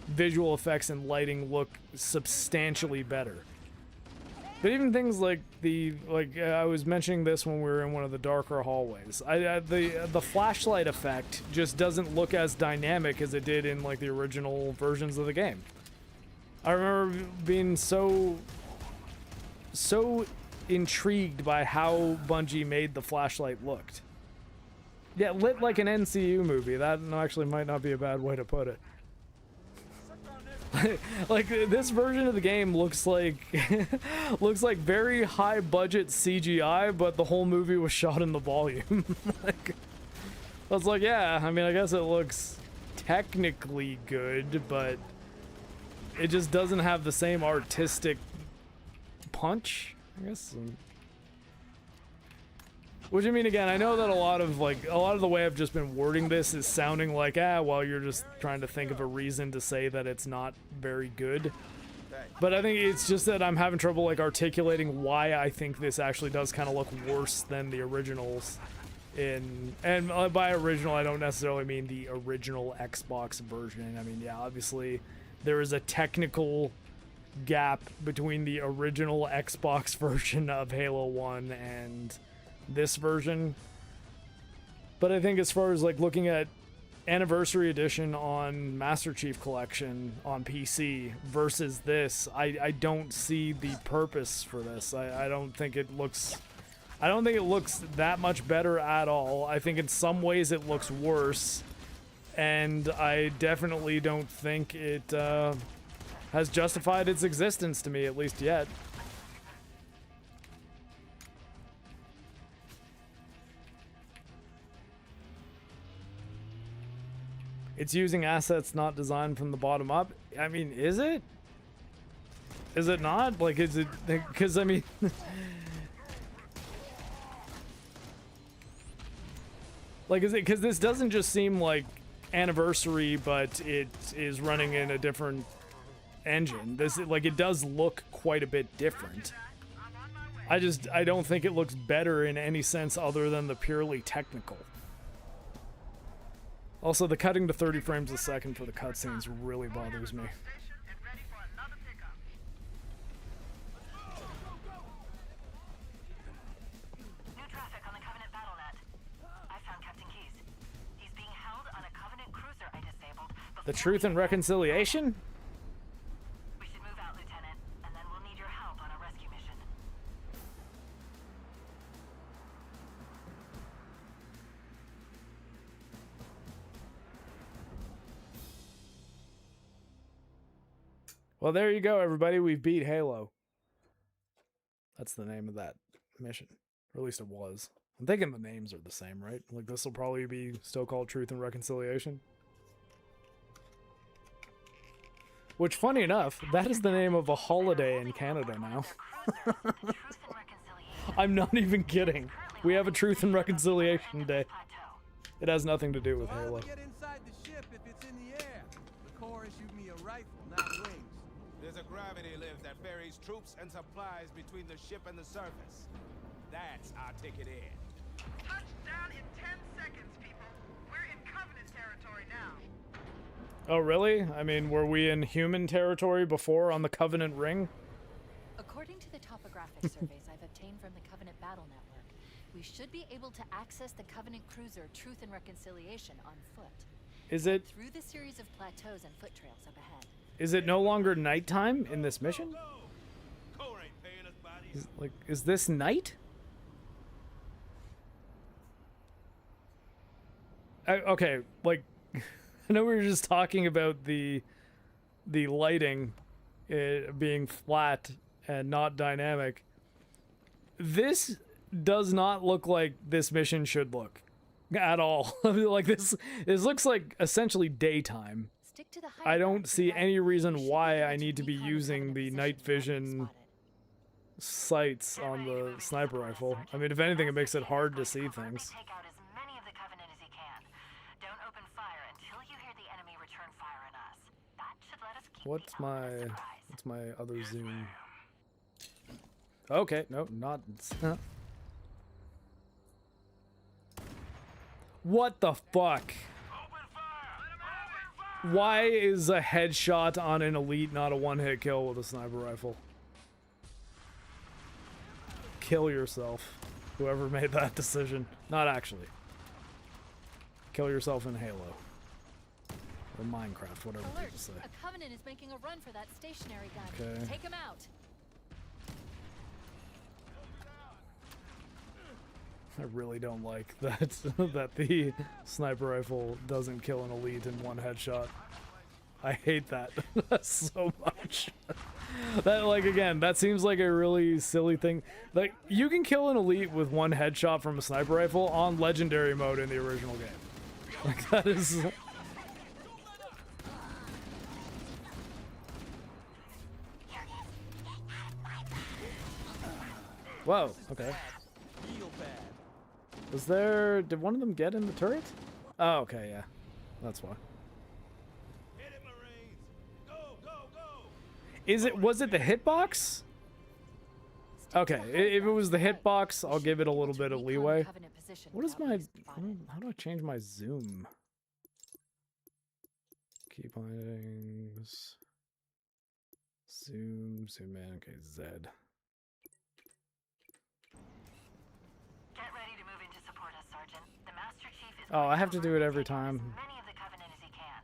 visual effects and lighting look substantially better. But even things like I was mentioning this when we were in one of the darker hallways. The flashlight effect just doesn't look as dynamic as it did in, like, the original versions of the game. I remember being so intrigued by how Bungie made the flashlight looked. Yeah, lit like an NCU movie. That actually might not be a bad way to put it. Like, this version of the game looks like looks like very high budget CGI, but the whole movie was shot in the volume. Like, I was like, yeah, I mean, I guess it looks technically good, but it just doesn't have the same artistic punch, I guess. Which, I mean, again, I know that a lot of the way I've just been wording this is sounding like, well, you're just trying to think of a reason to say that it's not very good. But I think it's just that I'm having trouble, like, articulating why I think this actually does kind of look worse than the originals. And by original, I don't necessarily mean the original Xbox version. I mean, yeah, obviously there is a technical gap between the original Xbox version of Halo 1 and this version. But I think as far as, like, looking at Anniversary Edition on Master Chief Collection on PC versus this, I don't see the purpose for this. I don't think it looks that much better at all. I think in some ways it looks worse, and I definitely don't think it has justified its existence to me, at least yet. It's using assets not designed from the bottom up. I mean, is it? Is it not? Like, is it? Because, I mean... like, is it? Because this doesn't just seem like Anniversary, but it is running in a different engine. This, like, it does look quite a bit different. I don't think it looks better in any sense other than the purely technical. Also, the cutting to 30 frames a second for the cutscenes really bothers me. New traffic on the Covenant BattleNet. I found Captain Keyes. He's being held on a Covenant cruiser I disabled. The Truth and Reconciliation? We should move out, Lieutenant, and then we'll need your help on a rescue mission. Well, there you go, everybody. We've beat Halo. That's the name of that mission. Or at least it was. I'm thinking the names are the same, right? Like, this will probably be still called Truth and Reconciliation. Which, funny enough, that is the name of a holiday in Canada now. I'm not even kidding. We have a Truth and Reconciliation Day. It has nothing to do with Why Halo. don't we get inside the ship if it's in the air? The Corps issued me a rifle, not wings. There's a gravity lift that ferries troops and supplies between the ship and the surface. That's our ticket in. Touchdown in 10 seconds, people. We're in Covenant territory now. Oh, really? I mean, were we in human territory before on the Covenant Ring? According to the topographic surveys I've obtained from the Covenant Battle Network, we should be able to access the Covenant cruiser Truth and Reconciliation on foot. Is it... Through the series of plateaus and foot trails up ahead. Is it no longer nighttime in this mission? Is this night? Okay, like, I know we were just talking about the lighting being flat and not dynamic. This does not look like this mission should look at all. Like, this looks like essentially daytime. I don't see any reason why I need to be using the night vision sights on the sniper rifle. I mean, if anything, it makes it hard to see things. What's my other zoom? Okay, no, not. What the fuck? Why is a headshot on an elite not a one-hit kill with a sniper rifle? Kill yourself. Whoever made that decision. Not actually. Kill yourself in Halo. Or Minecraft, whatever Alert! people say. A Covenant is making a run for that stationary gun. Okay. Take him out. I really don't like that that the sniper rifle doesn't kill an elite in one headshot. I hate that so much. That, like, again, that seems like a really silly thing. Like, you can kill an elite with one headshot from a sniper rifle on legendary mode in the original game. Like, that is... Whoa, okay. Was there... Did one of them get in the turret? Oh, okay, yeah. That's why. Is it... Was it the hitbox? Okay, if it was the hitbox, I'll give it a little bit of leeway. What is my... How do I change my zoom? Key bindings. Zoom, zoom in. Okay, Z. Get ready to move in to support us, Sergeant. The Master Chief is Oh, I have to do it every time. as many of the Covenant as he can.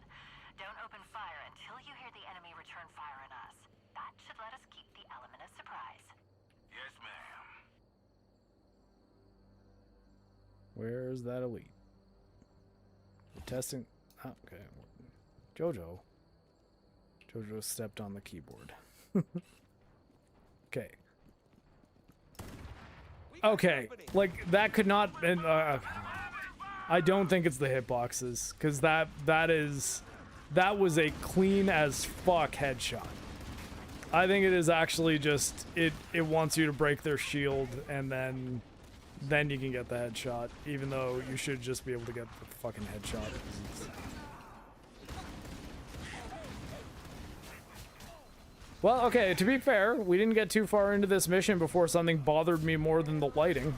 Don't open fire until you hear the enemy return fire on us. That should let us keep the element of surprise. Yes, ma'am. Where's that elite? We're testing... Oh, okay. Jojo. Jojo stepped on the keyboard. Okay. Okay, like, that could not... I don't think it's the hitboxes, because that was a clean as fuck headshot. I think it is actually just, it wants you to break their shield, and then you can get the headshot, even though you should just be able to get the fucking headshot. Well, okay, to be fair, we didn't get too far into this mission before something bothered me more than the lighting.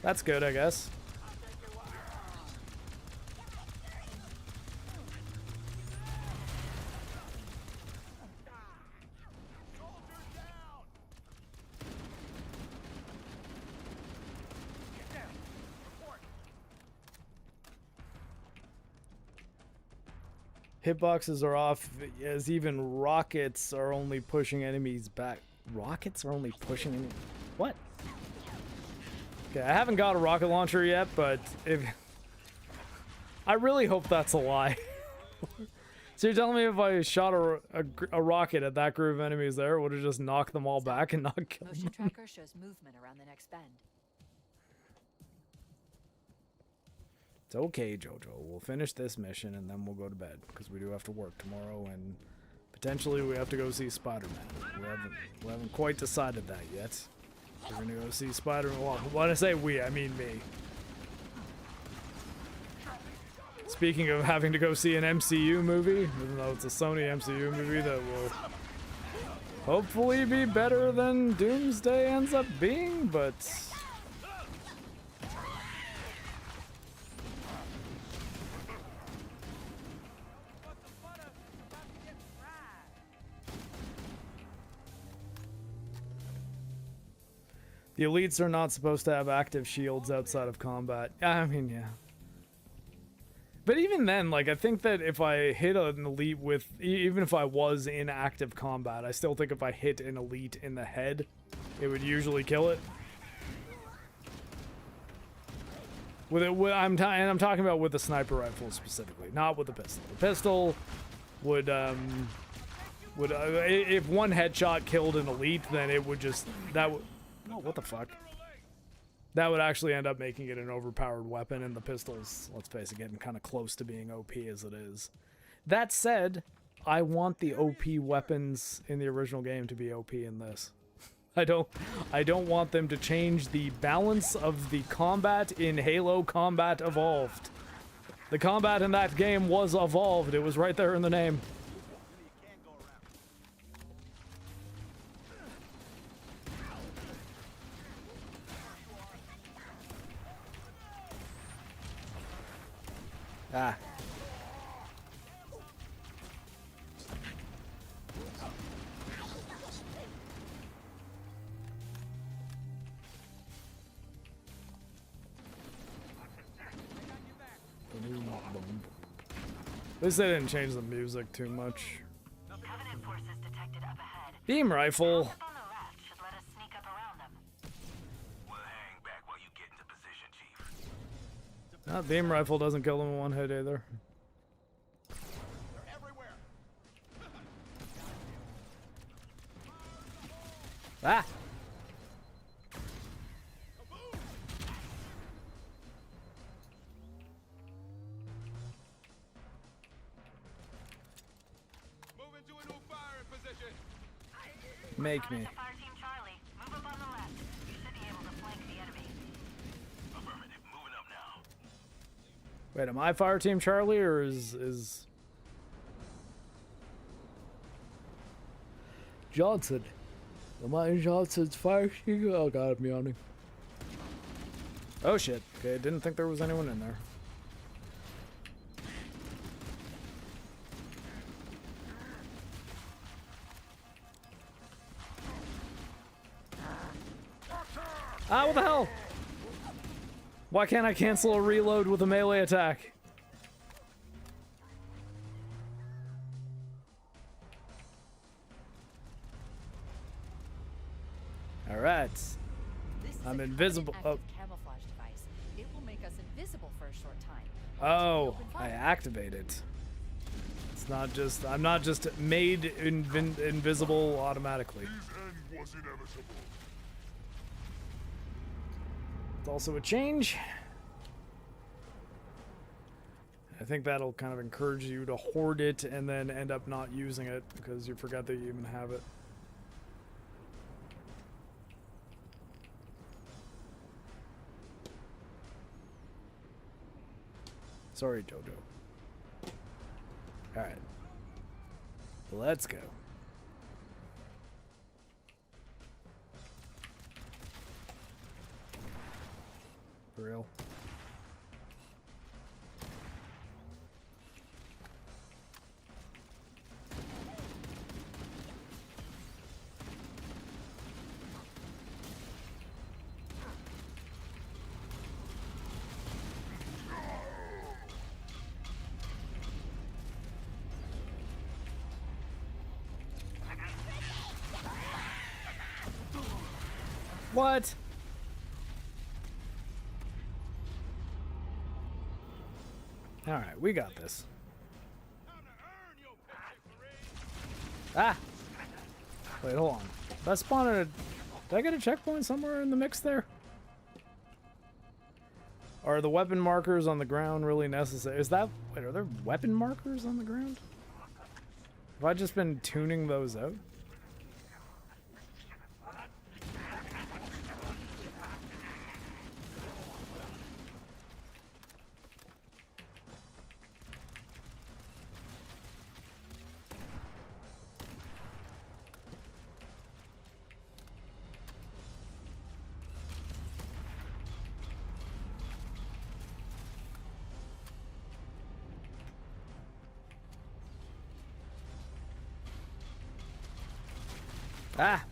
That's good, I guess. Hitboxes are off, as even rockets are only pushing enemies back. Rockets are only pushing enemies? What? Okay, I haven't got a rocket launcher yet, but if... I really hope that's a lie. So you're telling me if I shot a rocket at that group of enemies there, it would have just knocked them all back and not killed them? Motion tracker shows movement around the next bend. It's okay, Jojo. We'll finish this mission and then we'll go to bed, because we do have to work tomorrow, and potentially we have to go see Spider-Man. We haven't quite decided that yet. We're gonna go see Spider-Man. Well, when I say we, I mean me. Speaking of having to go see an MCU movie, even though it's a Sony MCU movie that will hopefully be better than Doomsday ends up being, but... The elites are not supposed to have active shields outside of combat. I mean, yeah. But even then, like, I think that if I hit an elite with... Even if I was in active combat, I still think if I hit an elite in the head, it would usually kill it. I'm talking about with the sniper rifle specifically, not with the pistol. The pistol would if one headshot killed an elite, then it would just... That would... Oh, what the fuck? That would actually end up making it an overpowered weapon, and the pistol's, let's face it, getting kind of close to being OP as it is. That said, I want the OP weapons in the original game to be OP in this. I don't want them to change the balance of the combat in Halo Combat Evolved. The combat in that game was evolved. It was right there in the name. Ah. At least they didn't change the music too much. Covenant forces detected up ahead. Beam rifle. Up on the left should let us sneak up around them. We'll hang back while you get into position, Chief. That beam rifle doesn't kill them in one hit either. They're everywhere. Ah! Moving to a new firing position. Make me. Fire Team Charlie, move up on the left. You should be able to flank the enemy. Affirmative. Moving up now. Wait, am I Fire Team Charlie or is Johnson? Am I in Johnson's fire team? Oh god, I'm yawning. Oh shit. Okay, didn't think there was anyone in there. Ah, what the hell? Why can't I cancel a reload with a melee attack? Alright. I'm invisible. Oh. Camouflage device. It will make us invisible for a short time. Oh, I activate it. It's not just, I'm not just made invisible automatically. His end was inevitable. It's also a change. I think that'll kind of encourage you to hoard it and then end up not using it because you forgot that you even have it. Sorry, Jojo. Alright. Let's go. For real. What? Alright, we got this. Ah! Wait, hold on. Did I spawn at a... Did I get a checkpoint somewhere in the mix there? Are the weapon markers on the ground really necessary? Is that... Wait, are there weapon markers on the ground? Have I just been tuning those out? Ah!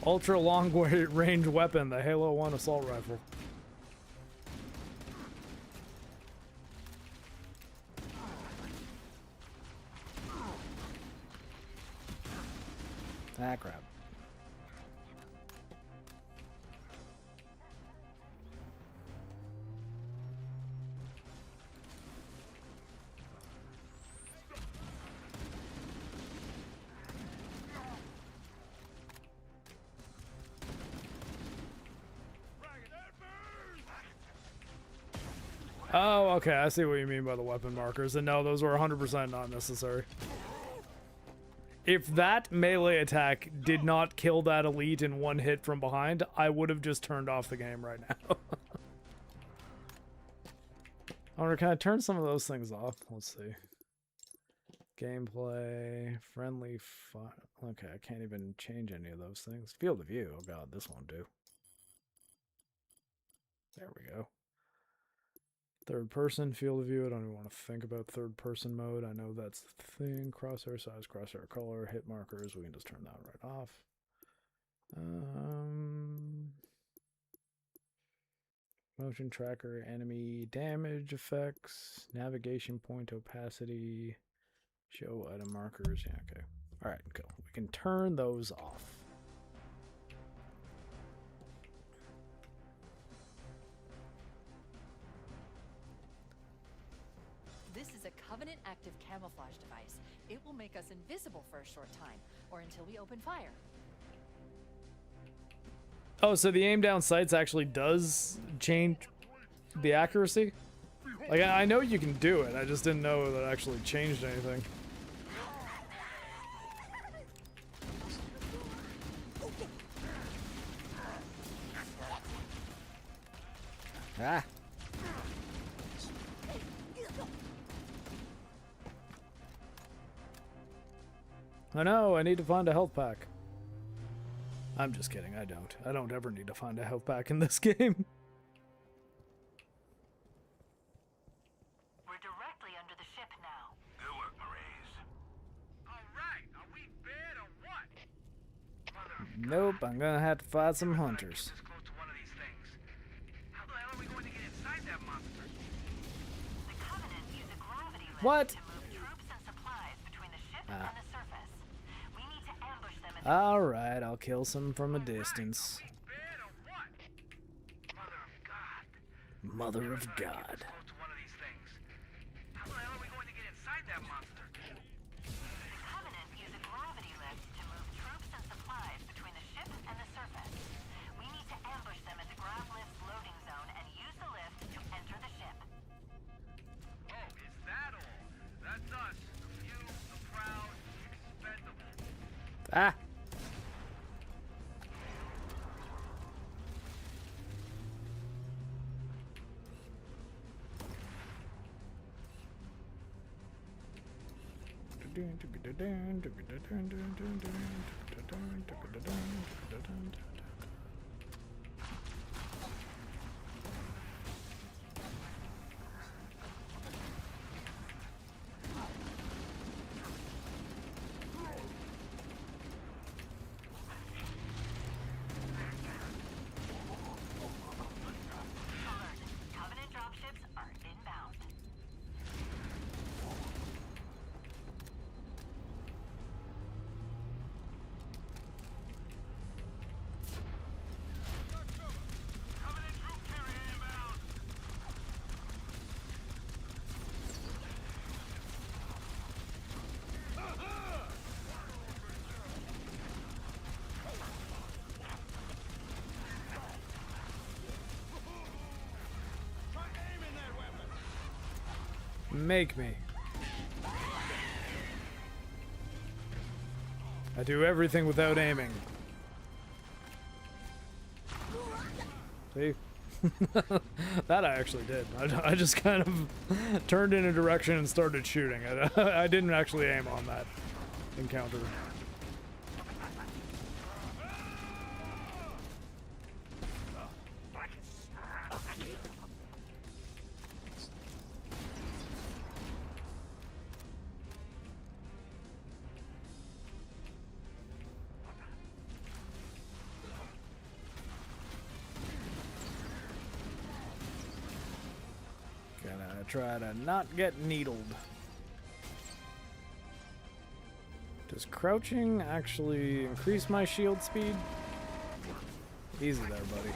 Ultra long range weapon, the Halo 1 assault rifle. Ah, crap. Oh, okay, I see what you mean by the weapon markers. And no, those were 100% not necessary. If that melee attack did not kill that elite in one hit from behind, I would have just turned off the game right now. I wonder, can I turn some of those things off? Let's see. Gameplay, friendly fire. Okay, I can't even change any of those things. Field of view. Oh god, this won't do. There we go. Third person, field of view. I don't even want to think about third person mode. I know that's the thing. Crosshair size, crosshair color, hit markers. We can just turn that right off. Motion tracker, enemy damage effects, navigation point opacity, show item markers. Yeah, okay. Alright, cool. We can turn those off. This is a Covenant active camouflage device. It will make us invisible for a short time, or until we open fire. Oh, so the aim down sights actually does change the accuracy? Like, I know you can do it, I just didn't know that it actually changed anything. Ah. I know, I need to find a health pack. I'm just kidding, I don't. I don't ever need to find a health pack in this game. We're directly under the ship now. Good work, Marines. Alright, are we bad or what? Nope, I'm gonna have to fight some hunters. Close to one of these things. How the hell are we going to get inside that monster? The Covenant use a gravity lift What? to move troops and supplies between the ship and the surface. We need to ambush them at Alright, I'll kill some from a distance. Mother of God. close to one of these things. How the hell are we going to get inside that monster? The Covenant use a gravity lift to move troops and supplies between the ship and the surface. We need to ambush them at the grav lift's loading zone and use the lift to enter the ship. Oh, is that all? That's us. The few, the proud, expendable. Ah! Covenant dropships are inbound. Covenant troop carrier inbound. Try aiming that weapon. Make me. I do everything without aiming. See? That I actually did. I just kind of turned in a direction and started shooting. I didn't actually aim on that encounter. Gonna try to not get needled. Does crouching actually increase my shield speed? Easy there, buddy.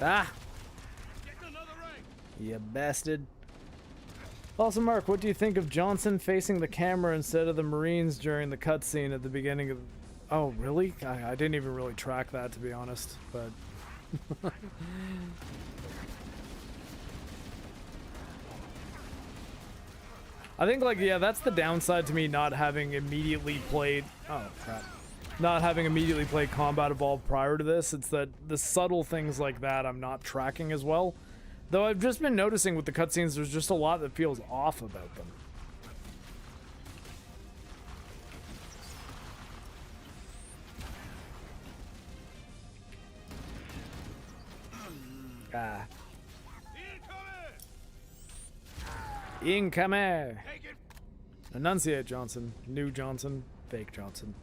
Ah! You bastard. Also, Mark, what do you think of Johnson facing the camera instead of the Marines during the cutscene at the beginning Oh, really? I didn't even really track that, to be honest, but... I think, like, yeah, that's the downside to me not having immediately played... Oh, crap. Not having immediately played Combat Evolved prior to this. It's that the subtle things like that I'm not tracking as well. Though I've just been noticing with the cutscenes, there's just a lot that feels off about them. Ah. Incoming! Enunciate, Johnson. New Johnson. Fake Johnson.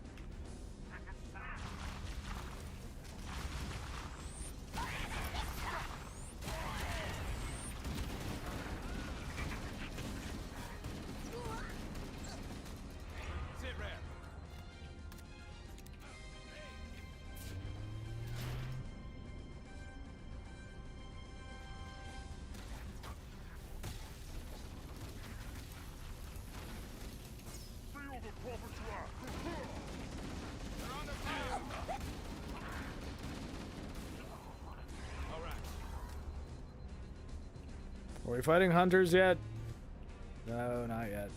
Are we fighting hunters yet? No, not yet.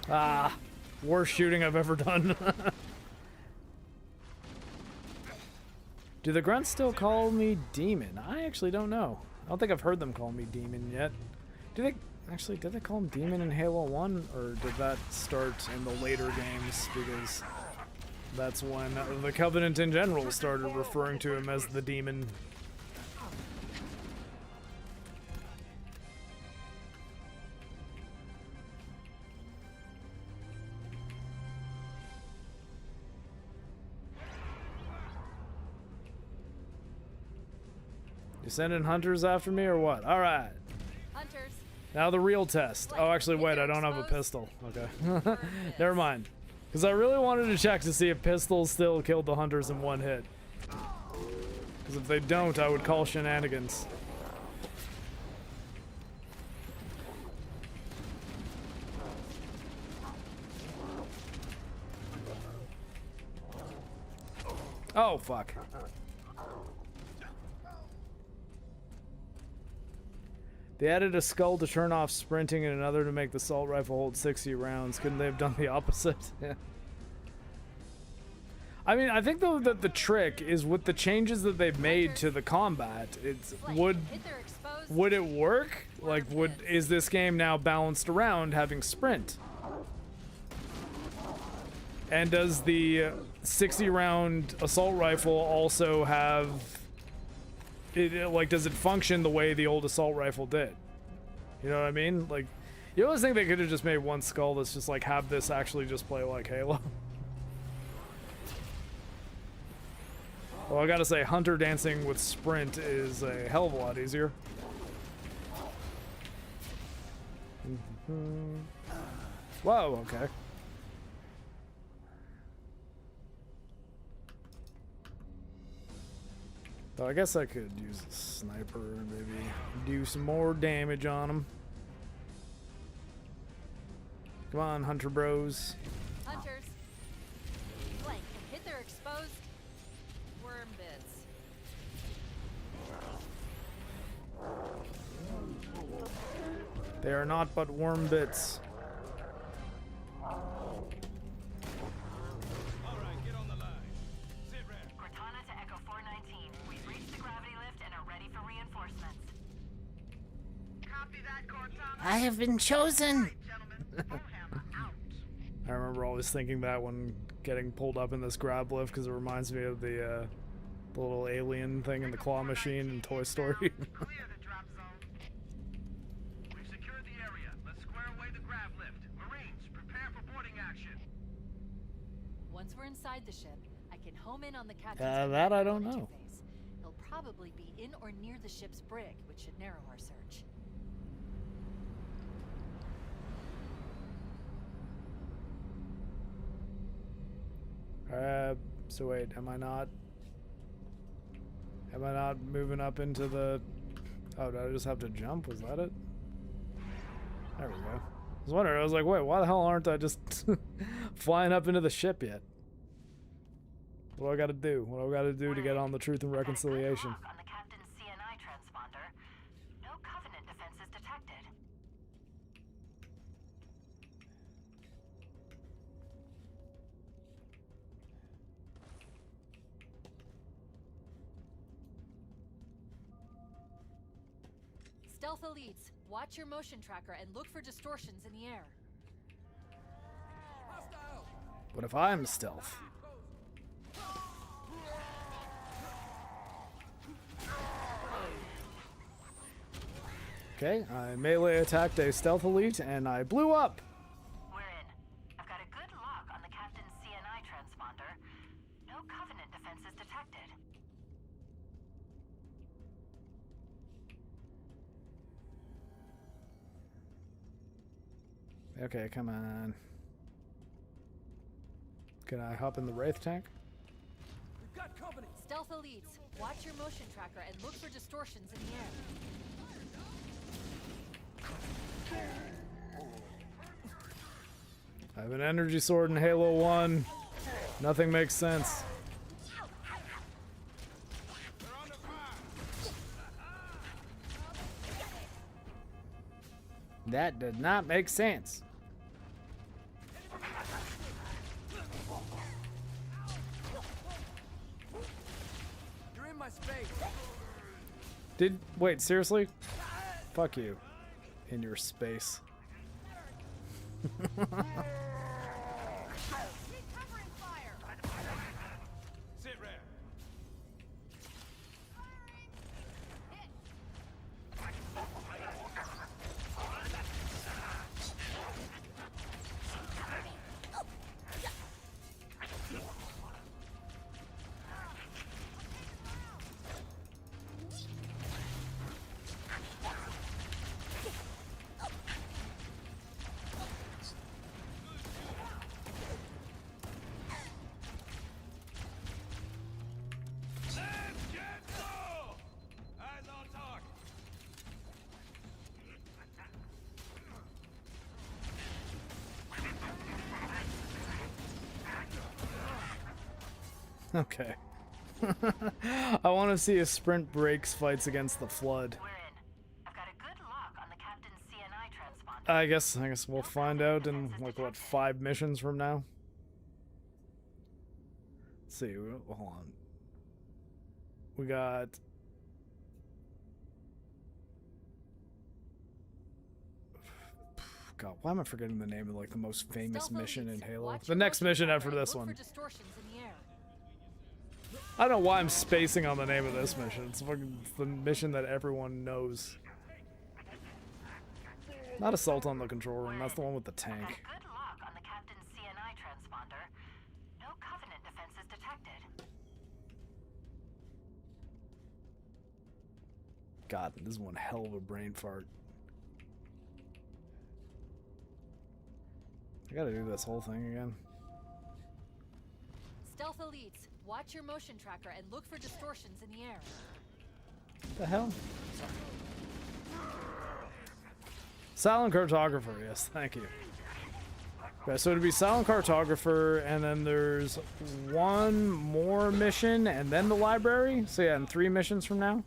Ah, worst shooting I've ever done. Do the grunts still call me demon? I actually don't know. I don't think I've heard them call me demon yet. Do they actually, did they call him demon in Halo 1, or did that start in the later games? Because that's when the Covenant in general started referring to him as the demon. You sending hunters after me or what? All right. Hunters. Now the real test. Oh, actually, wait, I don't have a pistol. Okay. Never mind. Because I really wanted to check to see if pistols still killed the hunters in one hit. Because if they don't, I would call shenanigans. Oh, fuck. They added a skull to turn off sprinting and another to make the assault rifle hold 60 rounds. Couldn't they have done the opposite? Yeah. I mean, I think though that the trick is with the changes that they've made to the combat, it's would it work? Like, is this game now balanced around having sprint? And does the 60 round assault rifle also have like, does it function the way the old assault rifle did? You know what I mean? Like, you always think they could have just made one skull that's just like, have this actually just play like Halo. Well, I gotta say, hunter dancing with sprint is a hell of a lot easier. Whoa, okay. So I guess I could use a sniper and maybe do some more damage on them. Come on, hunter bros. Hunters. Flank and hit their exposed worm bits. They are not but worm bits. I have been chosen. I remember always thinking that when getting pulled up in this grab lift, because it reminds me of the little alien thing in the claw machine in Toy Story. We've secured the area. Let's square away the grab lift. Marines, prepare for boarding action. Once we're inside the ship, I can home in on the captain's that I don't know. interface. He'll probably be in or near the ship's brig, which should narrow our search. So wait, am I not? Am I not moving up into the... Oh, did I just have to jump? Was that it? There we go. I was wondering, I was like, wait, why the hell aren't I just flying up into the ship yet? What do I gotta do? What do I gotta do to get on the Truth and Reconciliation? On the Captain's CNI transponder, no Covenant defenses detected. Stealth elites, watch your motion tracker and look for distortions in the air. What if I'm stealth? Okay, I melee attacked a stealth elite and I blew up. We're in. I've got a good lock on the Captain's CNI transponder. No Covenant defenses detected. Okay, come on. Can I hop in the Wraith tank? We've got company. Stealth elites, watch your motion tracker and look for distortions in the air. I have an energy sword in Halo 1. Nothing makes sense. That did not make sense. You're in my space. Wait, seriously? Fuck you. In your space. Sit rep. Okay. I want to see if Sprint breaks fights against the Flood. We're in. I've got a good lock on the Captain's CNI transponder. I guess we'll find out in like what 5 missions from now. Let's see. Hold on. We got God, why am I forgetting the name of like the most famous mission in Halo? The next mission after this one. I don't know why I'm spacing on the name of this mission. It's the mission that everyone knows. Not Assault on the Control Room. That's the one with the tank. Good lock on the Captain's CNI transponder. No Covenant defenses detected. God, this is one hell of a brain fart. I gotta do this whole thing again. Stealth elites, watch your motion tracker and look for distortions in the air. What the hell? Silent Cartographer, yes, thank you. Okay, so it'd be Silent Cartographer, and then there's one more mission, and then the library? So yeah, and 3 missions from now?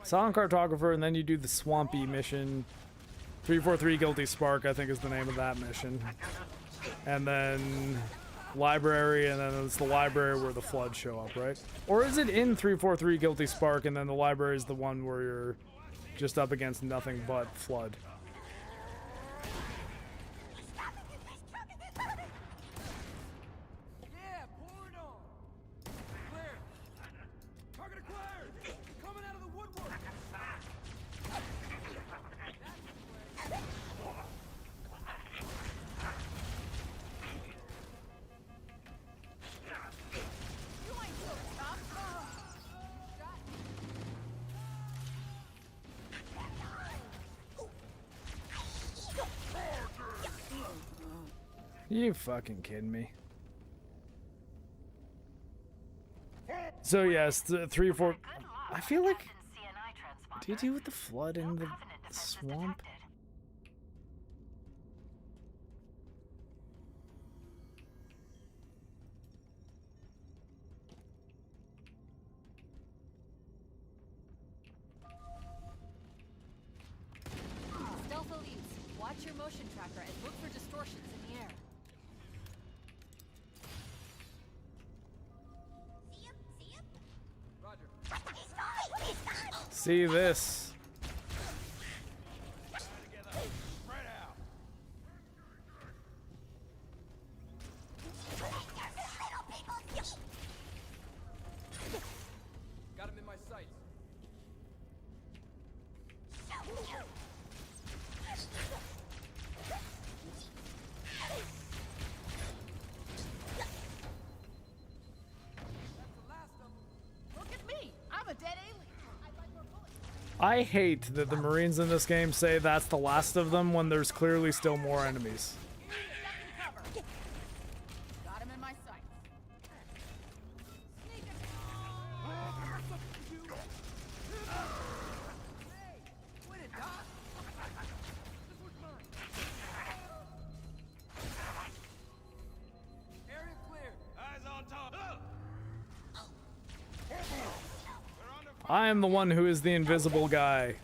Silent Cartographer, and then you do the Swampy mission. 343 Guilty Spark, I think is the name of that mission. And then library, and then it's the library where the Flood show up, right? Or is it in 343 Guilty Spark, and then the library is the one where you're just up against nothing but Flood? Yeah, pour it on. Clear. Target acquired. Coming out of the woodwork. You fucking kidding me? So yes, 3, 4. I feel like. What do you do with the flood in the swamp? Stealth elites, watch your motion tracker and look for distortions in the air. See this? Got him in my sights. Look at me! I'm a dead alien! I hate that the Marines in this game say that's the last of them when there's clearly still more enemies. Got him in my sights. Quit it, Doc! This one's mine! Area clear. Eyes on top. I am the one who is the invisible guy.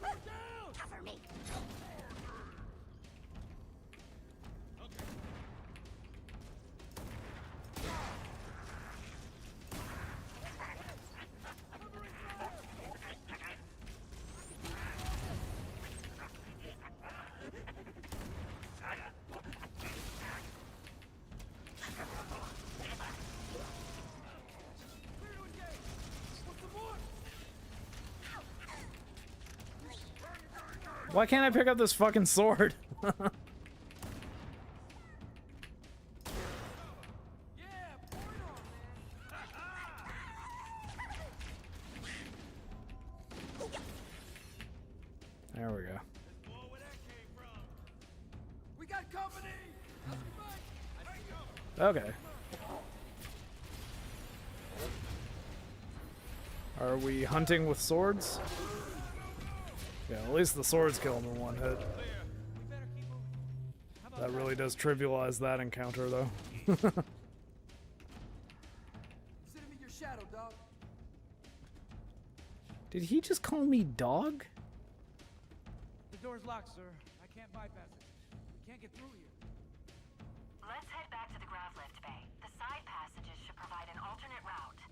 Why can't I pick up this fucking sword? There we go. We got company. Okay. Are we hunting with swords? Yeah, at least the swords kill him in one hit. That really does trivialize that encounter, though. Consider me your shadow, dog. Did he just call me dog? The door's locked, sir. I can't bypass it. We can't get through here. Let's head back to the ground lift bay. The side passages should provide an alternate route.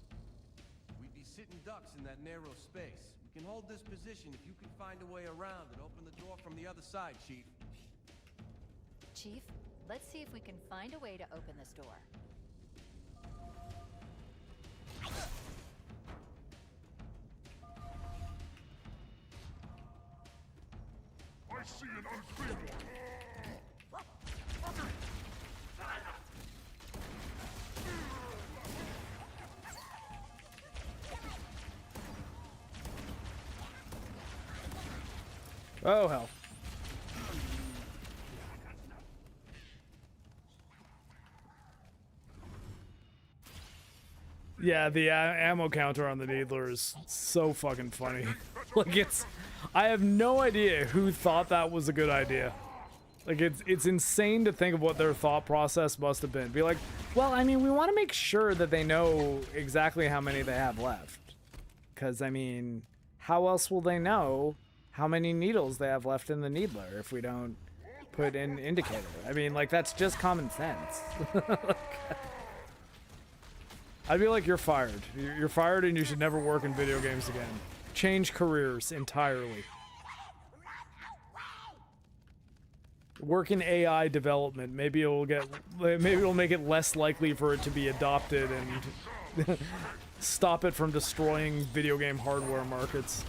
We'd be sitting ducks in that narrow space. We can hold this position if you can find a way around and open the door from the other side, Chief. Chief, let's see if we can find a way to open this door. I see an unspeakable. Oh, hell. Yeah, the ammo counter on the Needler is so fucking funny. Like, I have no idea who thought that was a good idea. Like, it's insane to think of what their thought process must have been. Be like, well, I mean, we want to make sure that they know exactly how many they have left. Because, I mean, how else will they know how many needles they have left in the Needler if we don't put an indicator? I mean, like, that's just common sense. I'd be like, you're fired. You're fired and you should never work in video games again. Change careers entirely. Work in AI development. Maybe it'll make it less likely for it to be adopted and stop it from destroying video game hardware markets.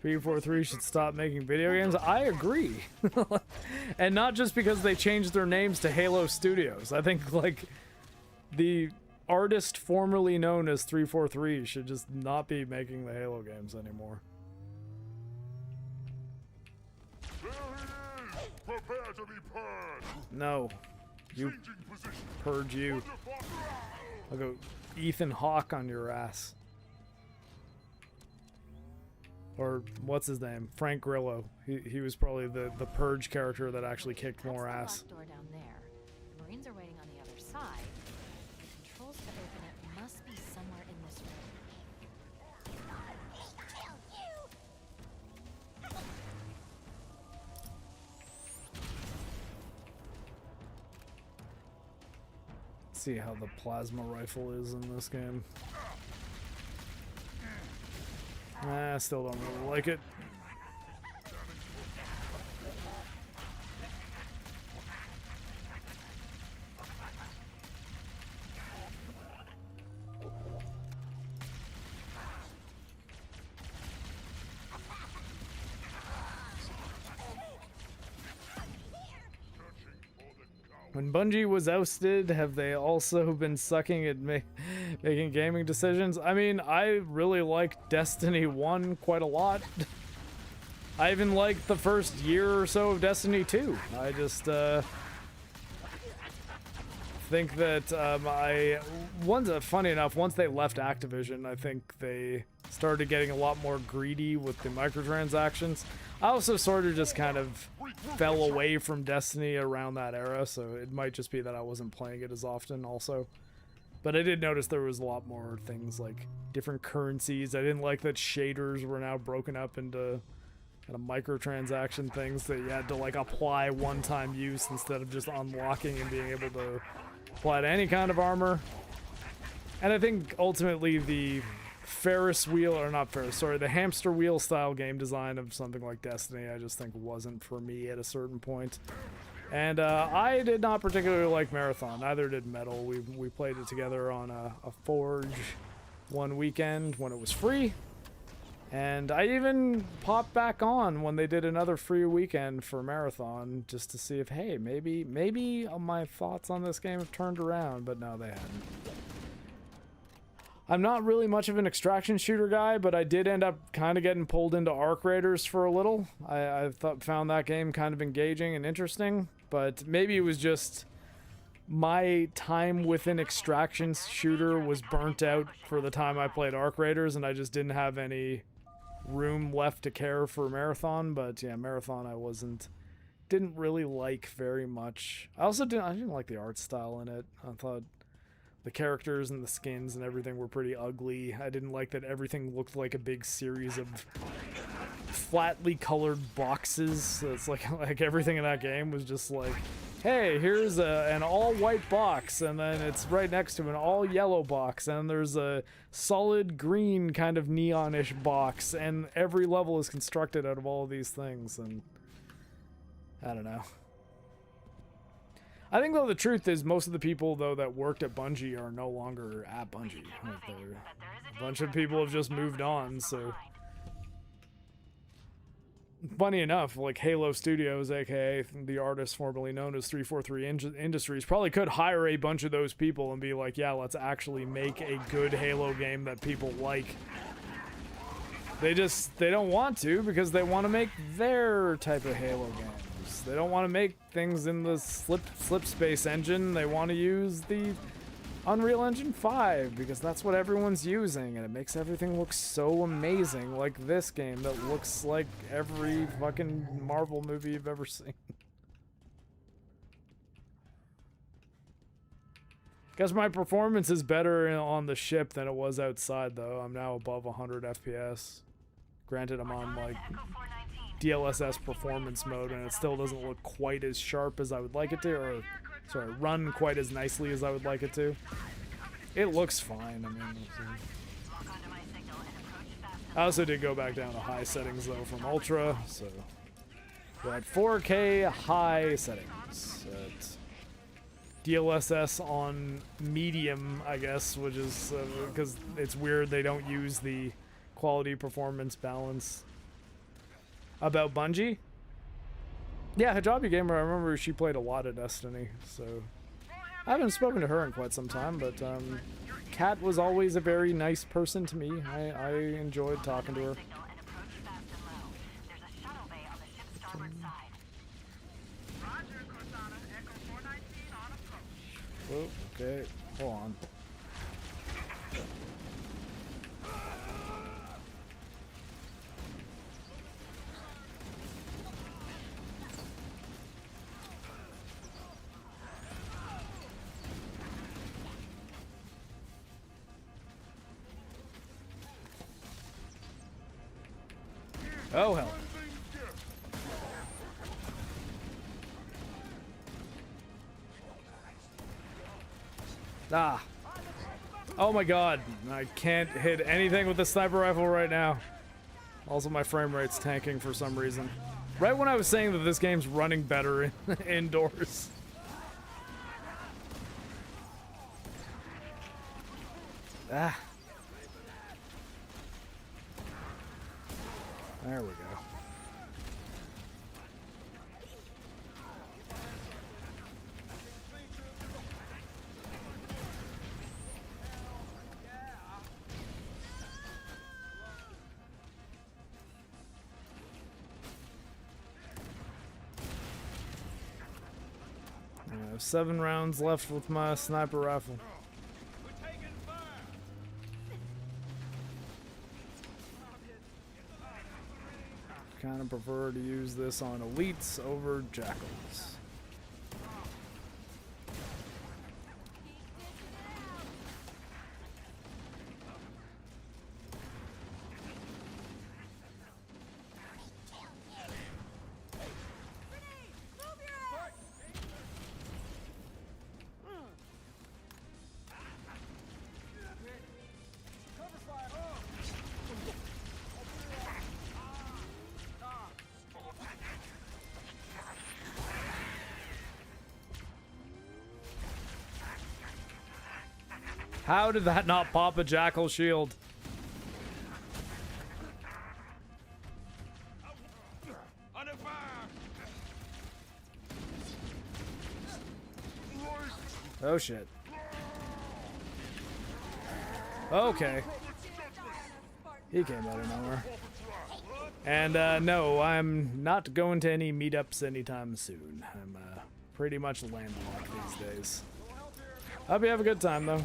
343 should stop making video games. I agree. And not just because they changed their names to Halo Studios. I think, like, the artist formerly known as 343 should just not be making the Halo games anymore. There he is! Prepare to be purged! No. You Changing position. purge you. I'll go Ethan Hawke on your ass. Or what's his name? Frank Grillo. He was probably the purge character that actually kicked more ass. That's the locked door down there. The Marines are waiting on the other side. The controls to open it must be somewhere in this room. Let's see how the plasma rifle is in this game. I still don't really like it. When Bungie was ousted, have they also been sucking at making gaming decisions? I mean, I really liked Destiny 1 quite a lot. I even liked the first year or so of Destiny 2. I just think that funny enough, once they left Activision, I think they started getting a lot more greedy with the microtransactions. I also sort of just kind of fell away from Destiny around that era, so it might just be that I wasn't playing it as often also. But I did notice there was a lot more things like different currencies. I didn't like that shaders were now broken up into kind of microtransaction things that you had to like apply one-time use instead of just unlocking and being able to apply to any kind of armor. And I think ultimately the the hamster wheel style game design of something like Destiny, I just think wasn't for me at a certain point. And I did not particularly like Marathon, neither did Metal. We played it together on a Forge one weekend when it was free. And I even popped back on when they did another free weekend for Marathon just to see if, hey, maybe my thoughts on this game have turned around, but no, they hadn't. I'm not really much of an extraction shooter guy, but I did end up kind of getting pulled into Arc Raiders for a little. I found that game kind of engaging and interesting, but maybe it was just my time with an extraction shooter was burnt out for the time I played Arc Raiders, and I just didn't have any room left to care for Marathon. But yeah, Marathon I didn't really like very much. I didn't like the art style in it. I thought the characters and the skins and everything were pretty ugly. I didn't like that everything looked like a big series of flatly colored boxes. So it's like everything in that game was just like, hey, here's an all-white box, and then it's right next to an all-yellow box, and there's a solid green kind of neonish box, and every level is constructed out of all of these things, and I don't know. I think, though, the truth is most of the people, though, that worked at Bungie are no longer at Bungie. Like, a bunch of people have just moved on, so... Funny enough, like Halo Studios, aka the artist formerly known as 343 Industries, probably could hire a bunch of those people and be like, yeah, let's actually make a good Halo game that people like. They don't want to because they want to make their type of Halo games. They don't want to make things in the slip space engine. They want to use the Unreal Engine 5 because that's what everyone's using, and it makes everything look so amazing, like this game that looks like every fucking Marvel movie you've ever seen. Guess my performance is better on the ship than it was outside, though. I'm now above 100 FPS. Granted, I'm on like DLSS performance mode, and it still doesn't look quite as sharp as I would like it to, or sorry, run quite as nicely as I would like it to. It looks fine. I mean, I also did go back down to high settings though from Ultra, so we're at 4K high settings. At DLSS on medium, I guess, which is because it's weird they don't use the quality performance balance About Bungie? Yeah, Hijabi Gamer, I remember she played a lot of Destiny, so... I haven't spoken to her in quite some time, but, Kat was always a very nice person to me. I enjoyed talking to her. Oh, okay. Hold on. Oh, hell. Ah. Oh my god. I can't hit anything with the sniper rifle right now. Also, my frame rate's tanking for some reason. Right when I was saying that this game's running better indoors. Ah. There we go. I have 7 rounds left with my sniper rifle. Kind of prefer to use this on elites over jackals. How did that not pop a jackal shield? Oh shit. Okay. He came out of nowhere. And no, I'm not going to any meetups anytime soon. I'm pretty much landlocked these days. Hope you have a good time though.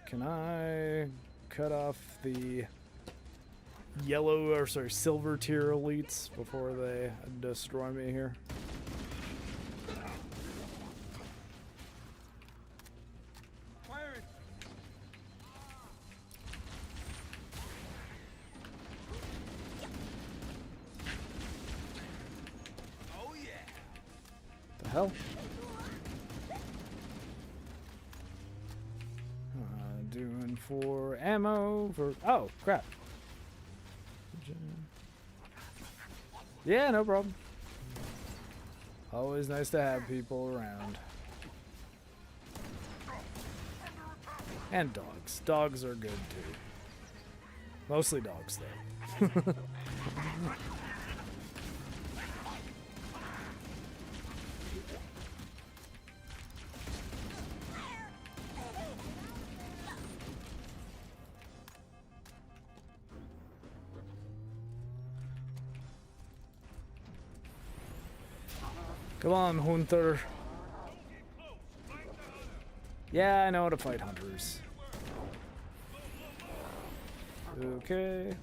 Can I cut off the yellow, or sorry, silver tier elites before they destroy me here? Oh yeah. The hell? Doing for ammo for, oh crap. Yeah, no problem. Always nice to have people around. And dogs. Dogs are good too. Mostly dogs though. Come on, Hunter. Yeah, I know how to fight hunters. Okay.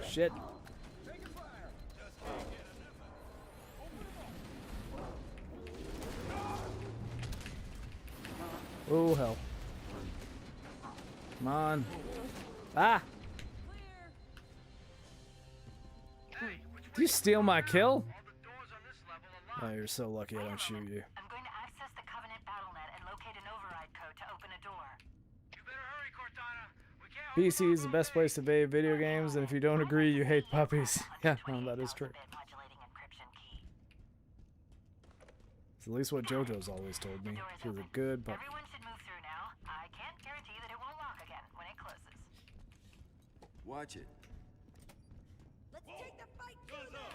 Shit. Oh, hell. Come on. Ah! Did you steal my kill? Oh, you're so lucky I don't shoot you. I'm going to access the Covenant BattleNet and locate an override code to open a door. You better hurry, Cortana. We can't PC is the best place to play video games, and if you don't agree, you hate puppies. Yeah, no, that is true. It's at least what JoJo's always told me. She's a good puppy. Everyone should move through now. I can't guarantee that it won't lock again when it closes. Watch it. Let's take the fight, Safety's on.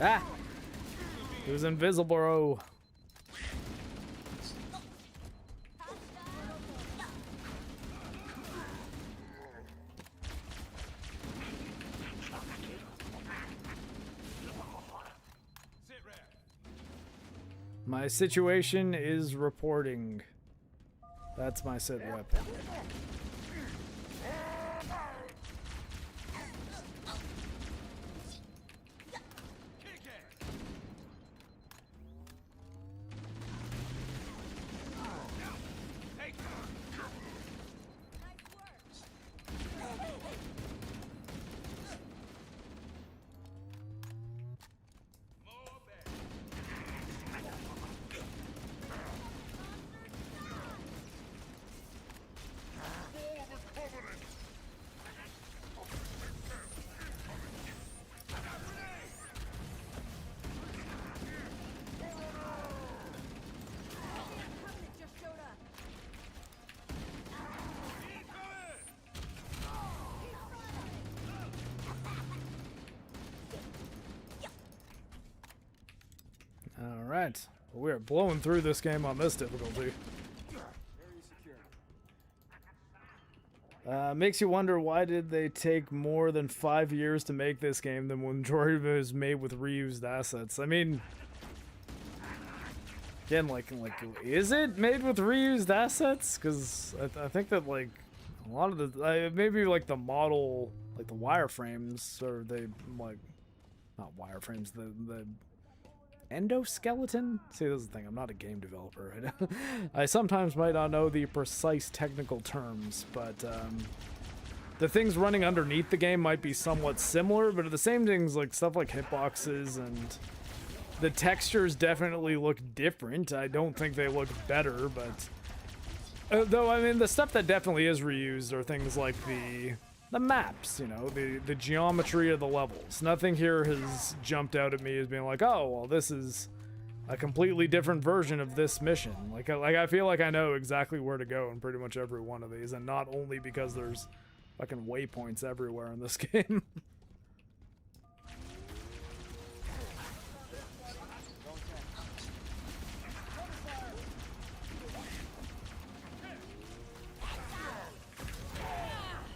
Ah! He was invisible, bro. My situation is reporting. That's my sit rep. Alright. Well, we are blowing through this game on this difficulty. Makes you wonder, why did they take more than 5 years to make this game than when majority of it was made with reused assets? I mean, again, like, is it made with reused assets? Because I think that, like, a lot of the, maybe, like, the model, like, the wireframes, or they, like, not wireframes, the endoskeleton? See, this is the thing, I'm not a game developer. I sometimes might not know the precise technical terms, but the things running underneath the game might be somewhat similar, but the same things, like stuff like hitboxes and the textures definitely look different. I don't think they look better, but though, I mean, the stuff that definitely is reused are things like the maps, you know, the geometry of the levels. Nothing here has jumped out at me as being like, oh, well, this is a completely different version of this mission. Like I feel like I know exactly where to go in pretty much every one of these, and not only because there's fucking waypoints everywhere in this game.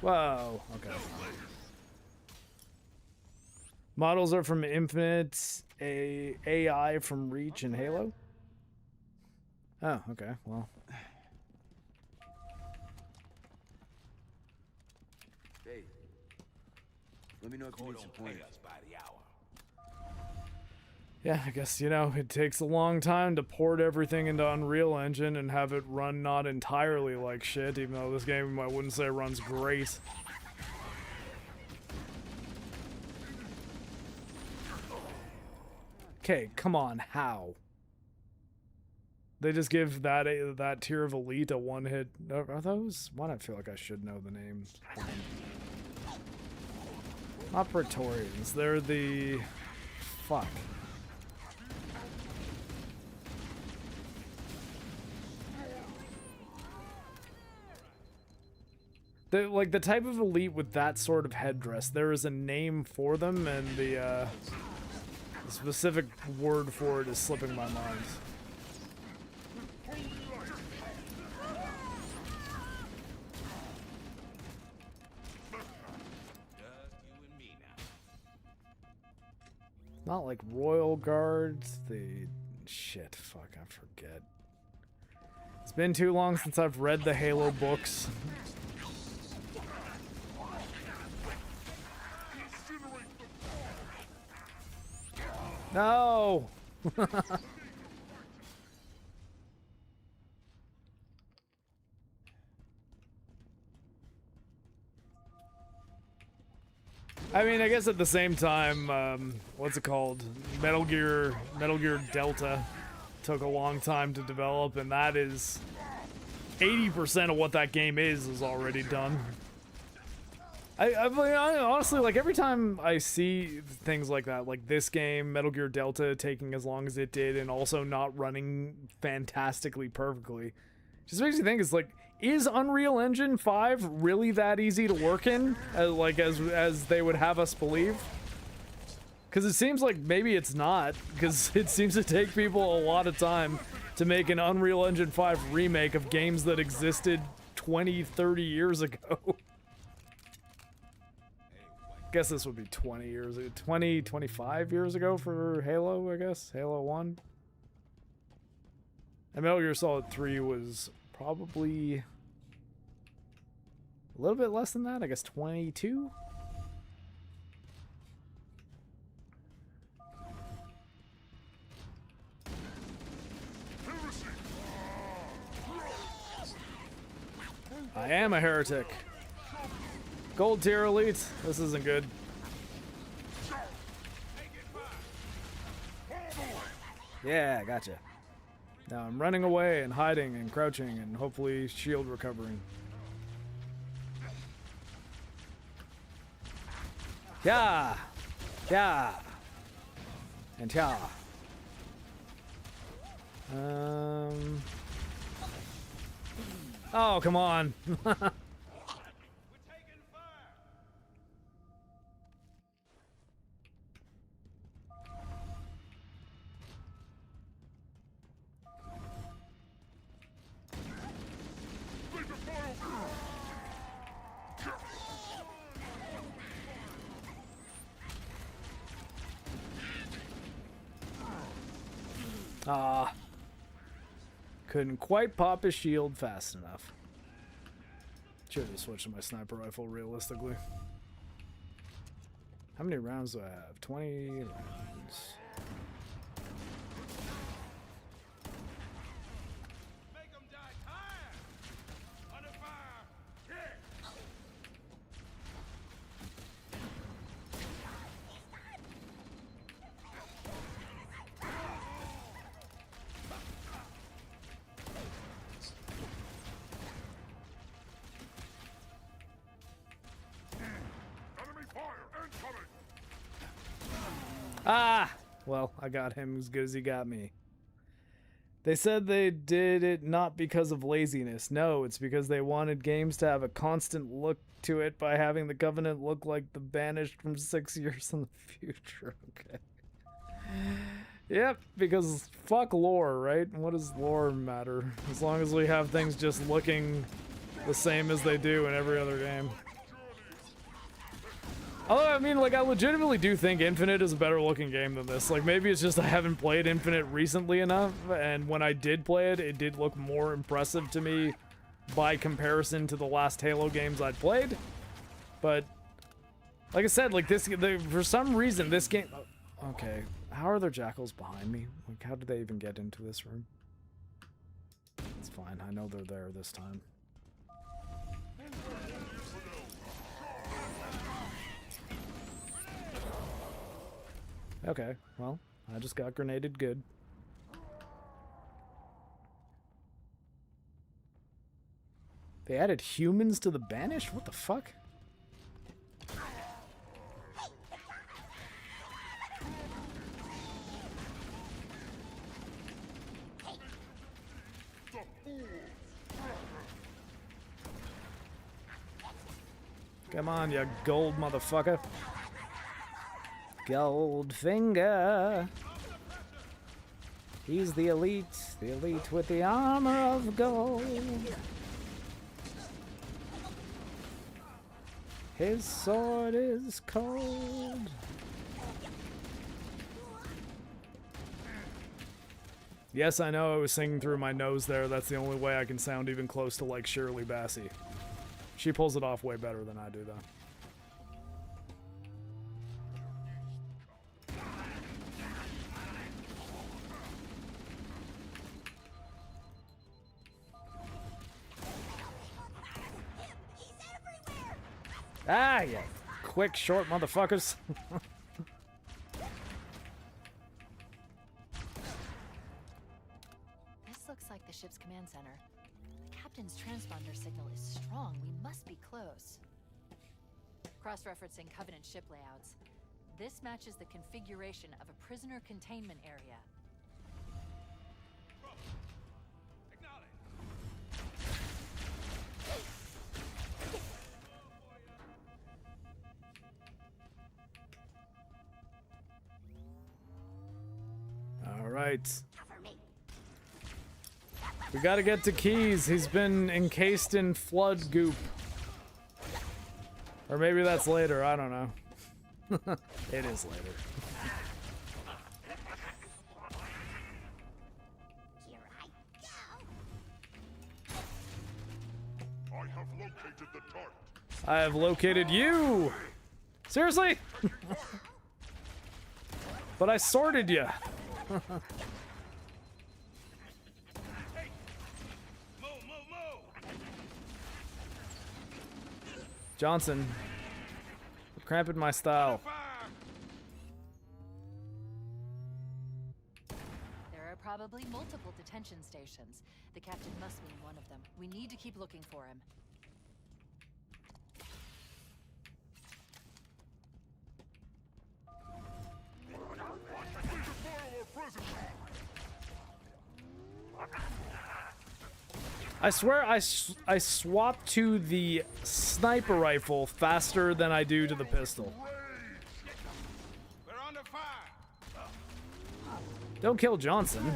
Whoa, okay. Models are from Infinite, AI from Reach and Halo? Oh, okay, well. Hey, let me know if you need some pointers. Yeah, I guess, you know, it takes a long time to port everything into Unreal Engine and have it run not entirely like shit, even though this game I wouldn't say runs great. Okay, come on, how? They just give that tier of elite a one-hit. Are those? Why do I feel like I should know the names? Not Praetorians. They're the... Fuck. Like the type of elite with that sort of headdress, there is a name for them, and the specific word for it is slipping my mind. Not like Royal Guards, the shit, fuck, I forget. It's been too long since I've read the Halo books. No! I mean, I guess at the same time, what's it called? Metal Gear Delta took a long time to develop, and that is 80% of what that game is already done. I honestly, like, every time I see things like that, like this game, Metal Gear Delta taking as long as it did and also not running fantastically perfectly, just makes you think, it's like, is Unreal Engine 5 really that easy to work in, as they would have us believe? Because it seems like maybe it's not, because it seems to take people a lot of time to make an Unreal Engine 5 remake of games that existed 20, 30 years ago. Guess this would be 20 years ago, 20, 25 years ago for Halo, I guess. Halo 1. And Metal Gear Solid 3 was probably a little bit less than that, I guess 22? I am a heretic. Gold tier elite. This isn't good. Yeah, gotcha. Now I'm running away and hiding and crouching and hopefully shield recovering. Yeah! Yeah! And yeah. Oh, come on. Ah. Couldn't quite pop his shield fast enough. Should have switched to my sniper rifle realistically. How many rounds do I have? 20 rounds. Ah! Well, I got him as good as he got me. They said they did it not because of laziness. No, it's because they wanted games to have a constant look to it by having the Covenant look like the Banished from 6 years in the future. Okay. Yep, because fuck lore, right? What does lore matter? As long as we have things just looking the same as they do in every other game. Although, I mean, like, I legitimately do think Infinite is a better looking game than this. Like, maybe it's just I haven't played Infinite recently enough, and when I did play it, it did look more impressive to me by comparison to the last Halo games I'd played. But, like I said, like, for some reason, this game... Okay, how are there jackals behind me? Like, how did they even get into this room? It's fine, I know they're there this time. Okay, well, I just got grenaded good. They added humans to the Banished? What the fuck? Come on, you gold motherfucker. Goldfinger. He's the elite with the armor of gold. His sword is cold. Yes, I know I was singing through my nose there. That's the only way I can sound even close to like Shirley Bassey. She pulls it off way better than I do, though. Ah, you quick, short motherfuckers. This looks like the ship's command center. The captain's transponder signal is strong. We must be close. Cross-referencing Covenant ship layouts. This matches the configuration of a prisoner containment area. All right. We gotta get to Keys. He's been encased in flood goop. Or maybe that's later. I don't know. It is later. Here I go. I have located the target. I have located you. Seriously? But I sorted you. Johnson, you're cramping my style. There are probably multiple detention stations. The captain must be in one of them. We need to keep looking for him. I swear I swapped to the sniper rifle faster than I do to the pistol. We're under fire. Don't kill Johnson.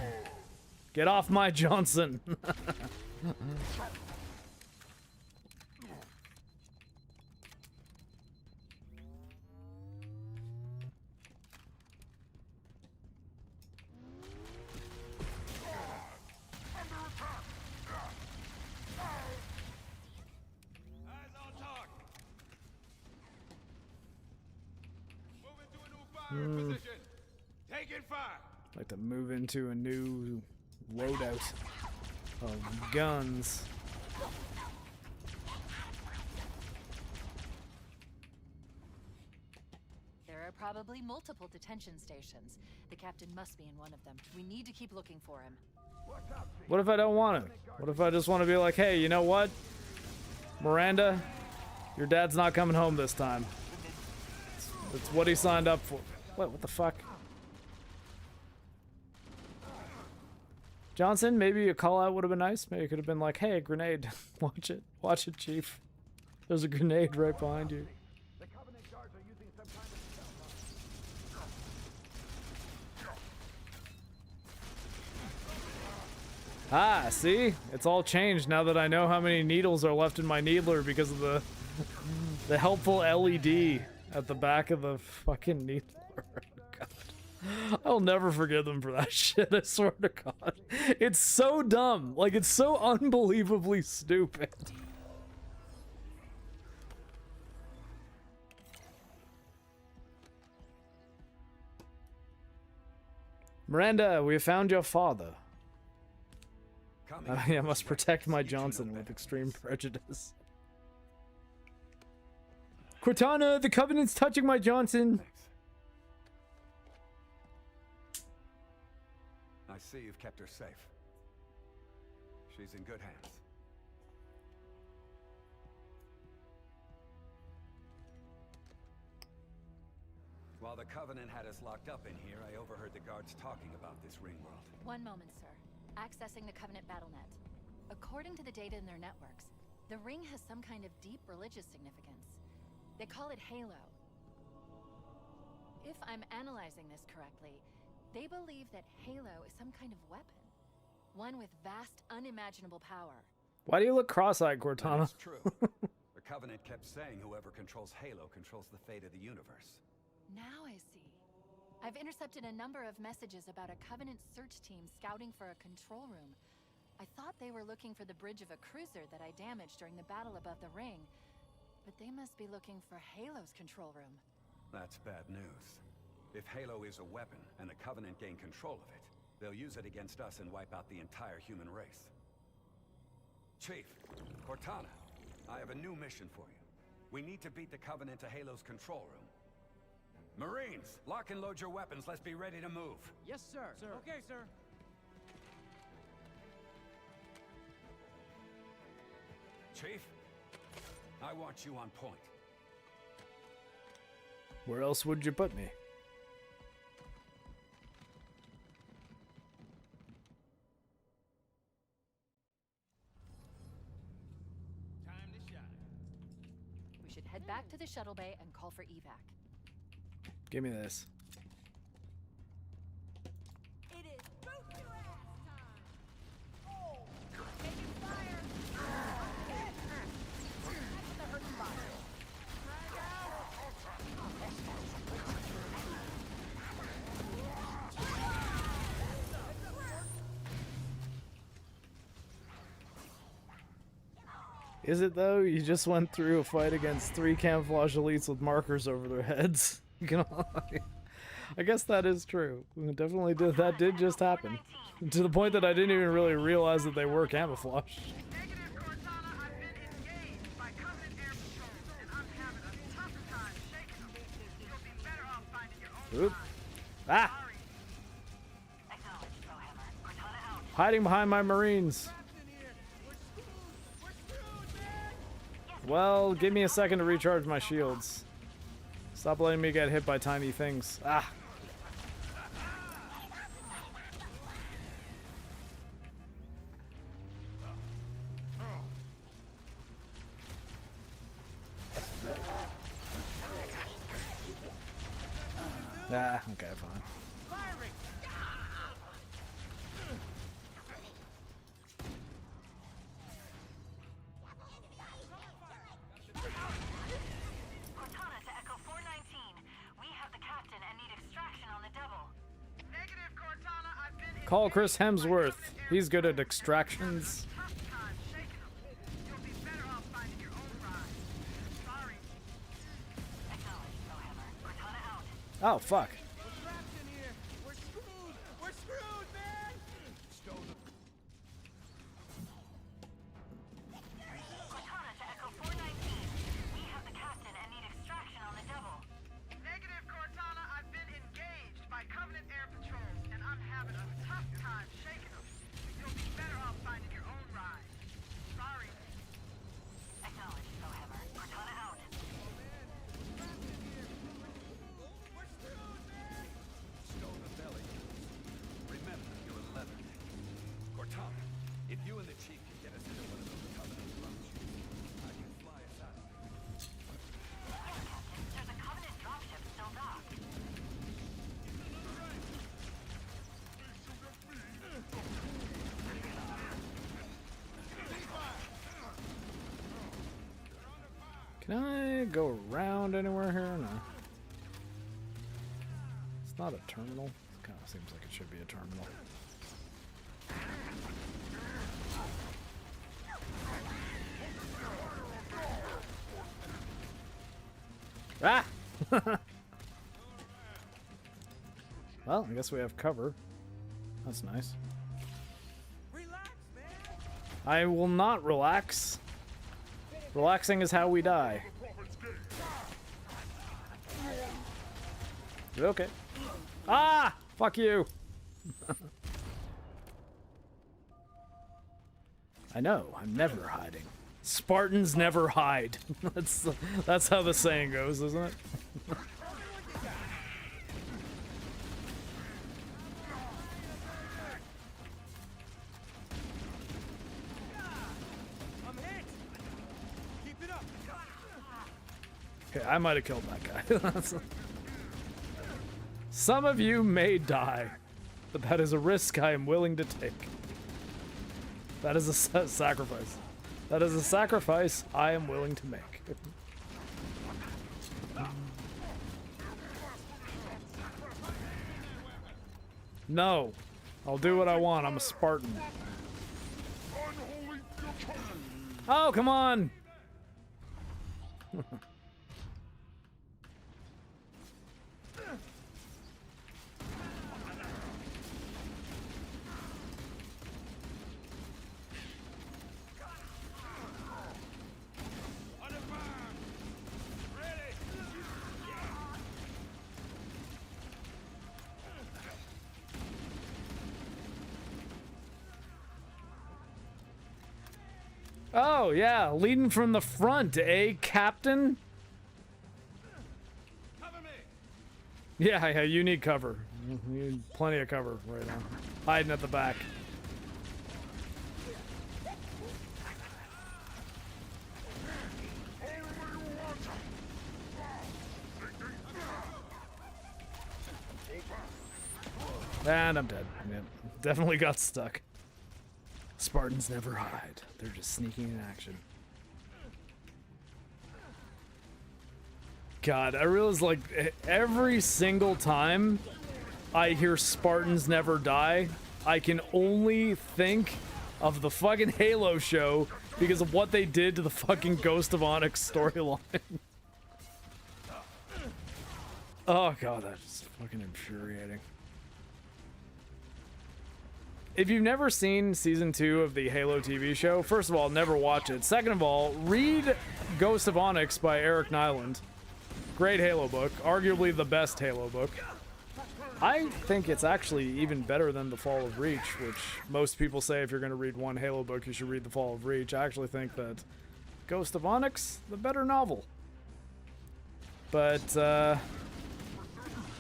Get off my Johnson. Taking fire. Like to move into a new loadout of guns. There are probably multiple detention stations. The captain must be in one of them. We need to keep looking for him. What if I don't want to? What if I just want to be like, hey, you know what? Miranda, your dad's not coming home this time. It's what he signed up for. What the fuck? Johnson, maybe a call out would have been nice. Maybe it could have been like, hey, grenade. Watch it. Watch it, Chief. There's a grenade right behind you. The Covenant guards are using some kind of Ah, see? It's all changed now that I know how many needles are left in my needler because of the helpful LED at the back of the fucking needler. God. I'll never forgive them for that shit, I swear to God. It's so dumb. Like, it's so unbelievably stupid. Miranda, we have found your father. I must protect my Johnson with extreme prejudice. Cortana, the Covenant's touching my Johnson. I see you've kept her safe. She's in good hands. While the Covenant had us locked up in here, I overheard the guards talking about this ring world. One moment, sir. Accessing the Covenant BattleNet. According to the data in their networks, the ring has some kind of deep religious significance. They call it Halo. If I'm analyzing this correctly, they believe that Halo is some kind of weapon. One with vast, unimaginable power. Why do you look cross-eyed, Cortana? That's true. The Covenant kept saying whoever controls Halo controls the fate of the universe. Now I see. I've intercepted a number of messages about a Covenant search team scouting for a control room. I thought they were looking for the bridge of a cruiser that I damaged during the battle above the ring. But they must be looking for Halo's control room. That's bad news. If Halo is a weapon, and the Covenant gain control of it, they'll use it against us and wipe out the entire human race. Chief, Cortana, I have a new mission for you. We need to beat the Covenant to Halo's control room. Marines, lock and load your weapons. Let's be ready to move. Yes, sir. Okay, sir. Chief, I want you on point. Where else would you put me? Time to shine. We should head back to the shuttle bay and call for evac. Give me this. It is boot your ass time! Oh! Taking fire! That's the hurt spot. Is it though? You just went through a fight against 3 camouflage elites with markers over their heads. You can I guess that is true. We definitely did. That did just happen. To the point that I didn't even really realize that they were camouflage. Negative, Cortana. I've been engaged by Covenant air patrols, and I'm having a tough time shaking them. You'll be better off finding your own Oop. ride. Ah! Sorry. Acknowledge, Bowhammer. Cortana out. Hiding behind my marines. Well, give me a second to recharge my shields. Stop letting me get hit by tiny things. Ah! Ah, okay, fine. Cortana to Echo 419. We have the captain and need extraction on the double. Negative, Cortana. I've been Call Chris Hemsworth. He's good at extractions. tough time shaking them. You'll be better off finding your own ride. Sorry. Acknowledge, Bowhammer. Cortana out. Oh, fuck. We're screwed! We're screwed, man! Cortana to Echo 419. We have the captain and need extraction on the double. Negative, Cortana. I've been engaged by Covenant air patrols, and I'm having a tough time shaking them. You'll be better off finding your own ride. Sorry. Acknowledge, Bowhammer. Cortana out. Stow the belly. Remember, you're 11. Cortana, if you and the Chief can get us into one of those Covenant drones, I can fly us out. Captain, there's a Covenant dropship still docked. Can I go around anywhere here? No. It's not a terminal. It kind of seems like it should be a terminal. Ah! Well, I guess we have cover. That's nice. Relax, man! I will not relax. Relaxing is how we die. Okay. Ah! Fuck you! I know, I'm never hiding. Spartans never hide. That's how the saying goes, isn't it? I'm hit! Keep it up! Okay, I might have killed that guy. Some of you may die, but that is a risk I am willing to take. That is a sacrifice. That is a sacrifice I am willing to make. No. I'll do what I want. I'm a Spartan. Oh, come on! Oh, yeah, leading from the front, eh, Captain? Cover me! Yeah, you need cover. You need plenty of cover right now. Hiding at the back. And I'm dead. Yep. Definitely got stuck. Spartans never hide. They're just sneaking in action. God, I realize, like, every single time I hear Spartans never die, I can only think of the fucking Halo show because of what they did to the fucking Ghost of Onyx storyline. Oh god, that's fucking infuriating. If you've never seen season 2 of the Halo TV show, first of all, never watch it. Second of all, read Ghost of Onyx by Eric Nyland. Great Halo book, arguably the best Halo book. I think it's actually even better than The Fall of Reach, which most people say if you're going to read one Halo book, you should read The Fall of Reach. I actually think that Ghost of Onyx, the better novel. But,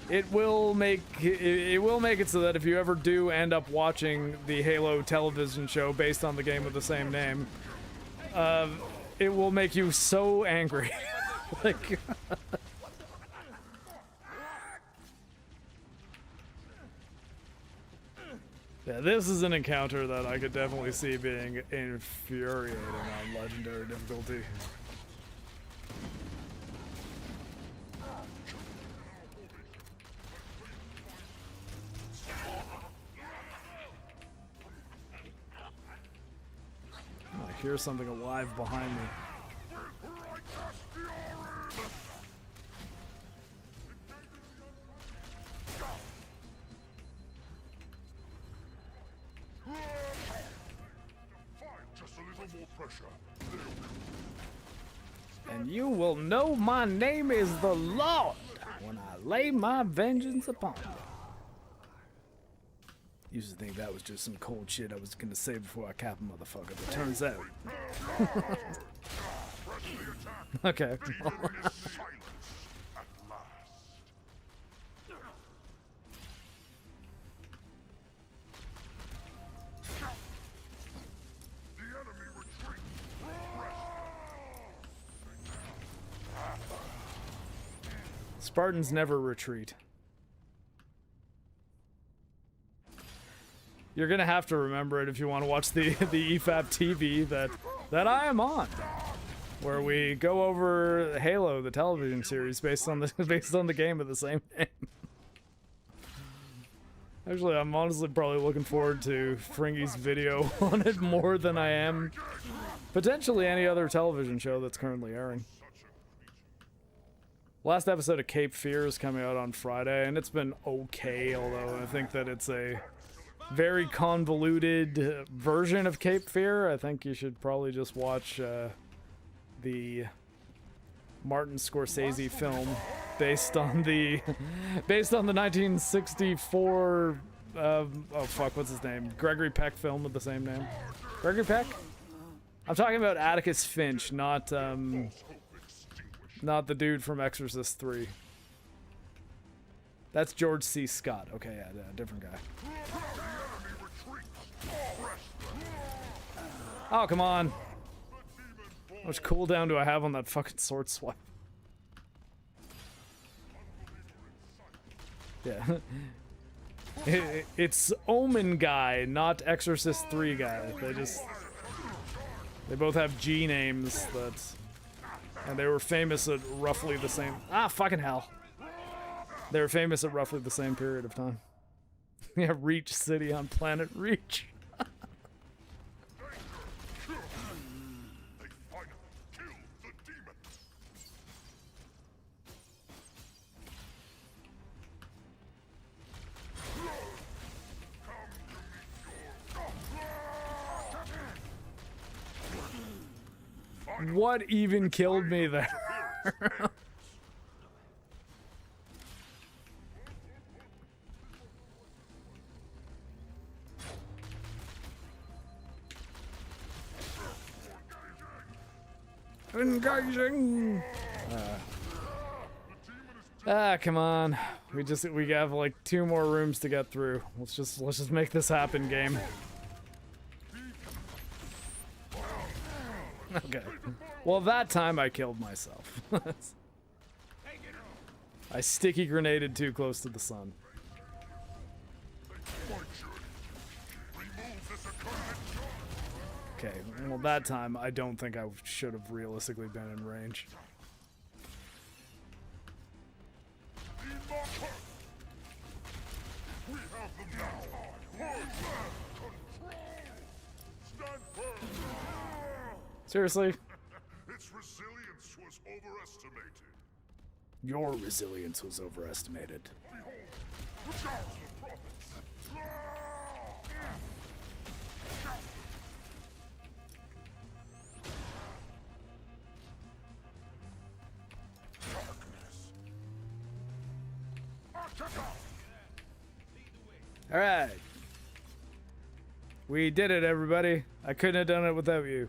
it will make it so that if you ever do end up watching the Halo television show based on the game with the same name, it will make you so angry. Like, yeah, this is an encounter that I could definitely see being infuriating on Legendary difficulty. I hear something alive behind me. Just a little more pressure. And you will know my name is the Lord when I lay my vengeance upon you. Used to think that was just some cold shit I was gonna say before I cap a motherfucker, but turns out. Okay. Spartans never retreat. You're gonna have to remember it if you want to watch the EFAP TV that I am on, where we go over Halo, the television series based on the game of the same name. Actually, I'm honestly probably looking forward to Fringy's video on it more than I am potentially any other television show that's currently airing. Last episode of Cape Fear is coming out on Friday, and it's been okay, although I think that it's a very convoluted version of Cape Fear. I think you should probably just watch the Martin Scorsese film based on the 1964 oh fuck, what's his name? Gregory Peck film with the same name. Gregory Peck? I'm talking about Atticus Finch, not the dude from Exorcist 3. That's George C. Scott. Okay, yeah, different guy. Oh, come on. How much cooldown do I have on that fucking sword swipe? Yeah. It's Omen guy, not Exorcist 3 guy. They both have G names and they were famous at roughly the same... Ah, fucking hell. They were famous at roughly the same period of time. Yeah, Reach City on planet Reach. What even killed me there? Engaging. Come on. We have like 2 more rooms to get through. Let's just make this happen, game. Okay. Well, that time I killed myself. I sticky grenaded too close to the sun. Okay, well that time I don't think I should have realistically been in range. Seriously? Its resilience was overestimated. Your resilience was overestimated. All right. We did it, everybody. I couldn't have done it without you.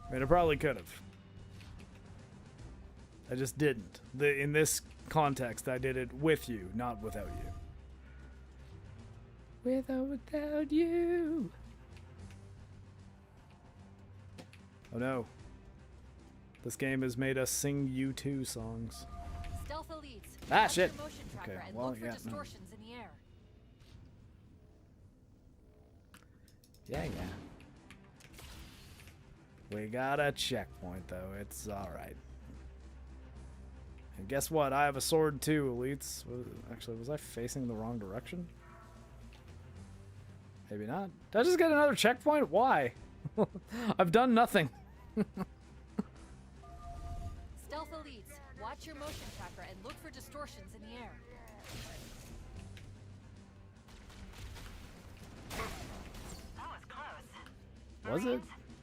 I mean, I probably could have. I just didn't. In this context, I did it with you, not without you. With or without you. Oh no. This game has made us sing U2 songs. Stealth elites. Ah, shit. Okay, well, yeah, no. distortions in the air. Yeah. We got a checkpoint, though. It's alright. And guess what? I have a sword, too, elites. Actually, was I facing the wrong direction? Maybe not. Did I just get another checkpoint? Why? I've done nothing. Stealth elites, watch your motion tracker and look for distortions in the air. That was close. Was it?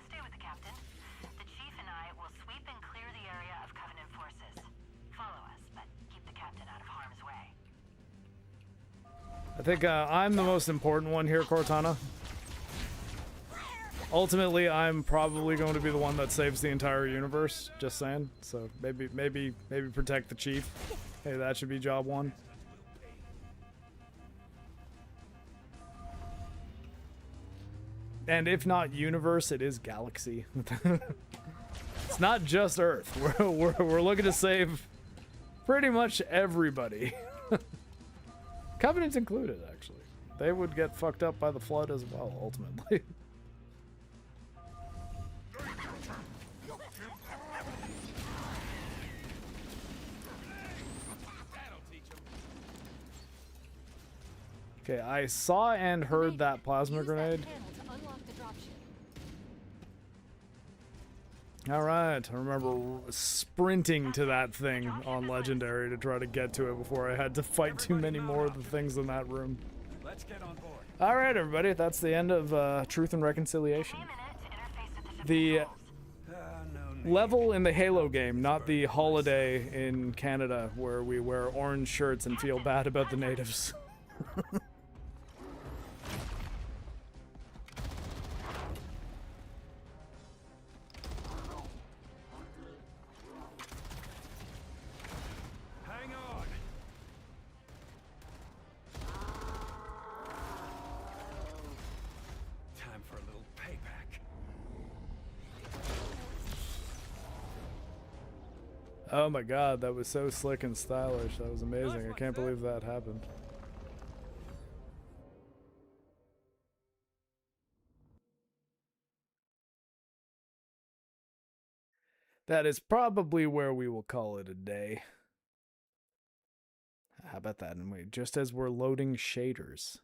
Stay with the captain. The chief and I will sweep and clear the area of Covenant forces. Follow us, but keep the captain out of harm's way. I think I'm the most important one here, Cortana. Ultimately, I'm probably going to be the one that saves the entire universe. Just saying. So maybe protect the chief. Hey, that should be job 1. And if not universe, it is galaxy. It's not just Earth. We're looking to save pretty much everybody. Covenant's included, actually. They would get fucked up by the flood as well, ultimately. Okay, I saw and heard that plasma grenade. Alright, I remember sprinting to that thing on Legendary to try to get to it before I had to fight too many more of the things in that room. Let's get on board. Alright, everybody, that's the end of Truth and Reconciliation. The level in the Halo game, not the holiday in Canada where we wear orange shirts and feel bad about the natives. Oh my god, that was so slick and stylish. That was amazing. I can't believe that happened. That is probably where we will call it a day. How about that? And wait, just as we're loading shaders.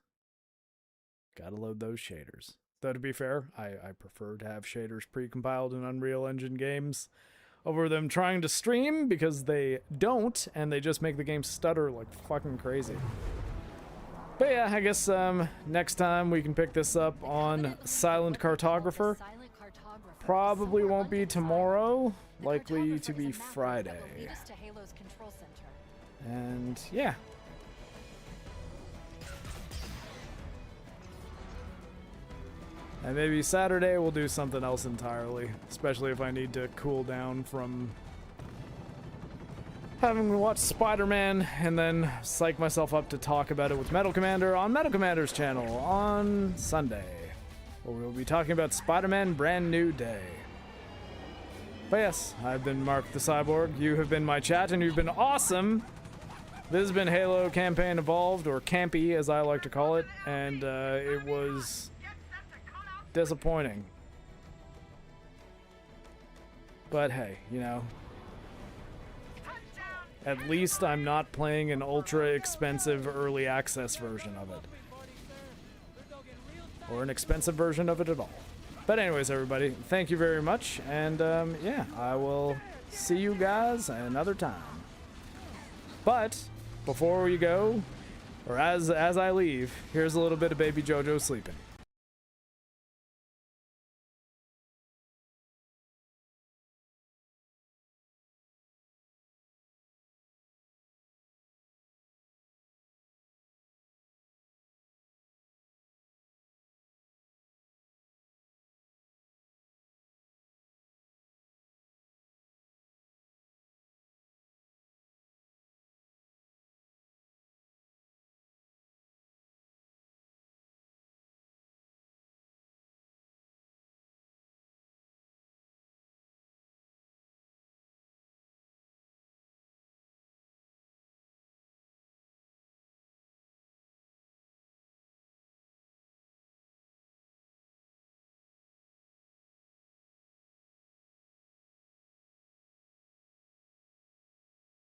Gotta load those shaders. Though to be fair, I prefer to have shaders pre-compiled in Unreal Engine games over them trying to stream, because they don't, and they just make the game stutter like fucking crazy. But yeah, I guess next time we can pick this up on Silent Cartographer. Probably won't be tomorrow, likely to be Friday. And yeah. And maybe Saturday we'll do something else entirely, especially if I need to cool down from having watched Spider-Man and then psych myself up to talk about it with Metal Commander on Metal Commander's channel on Sunday, where we'll be talking about Spider-Man Brand New Day. But yes, I've been MarcTheCyborg, you have been my chat, and you've been awesome! This has been Halo Campaign Evolved, or CampE as I like to call it, and it was disappointing. But hey, you know, at least I'm not playing an ultra expensive early access version of it. Or an expensive version of it at all. But anyways, everybody, thank you very much, and yeah, I will see you guys another time. But before we go, or as I leave, here's a little bit of Baby JoJo sleeping.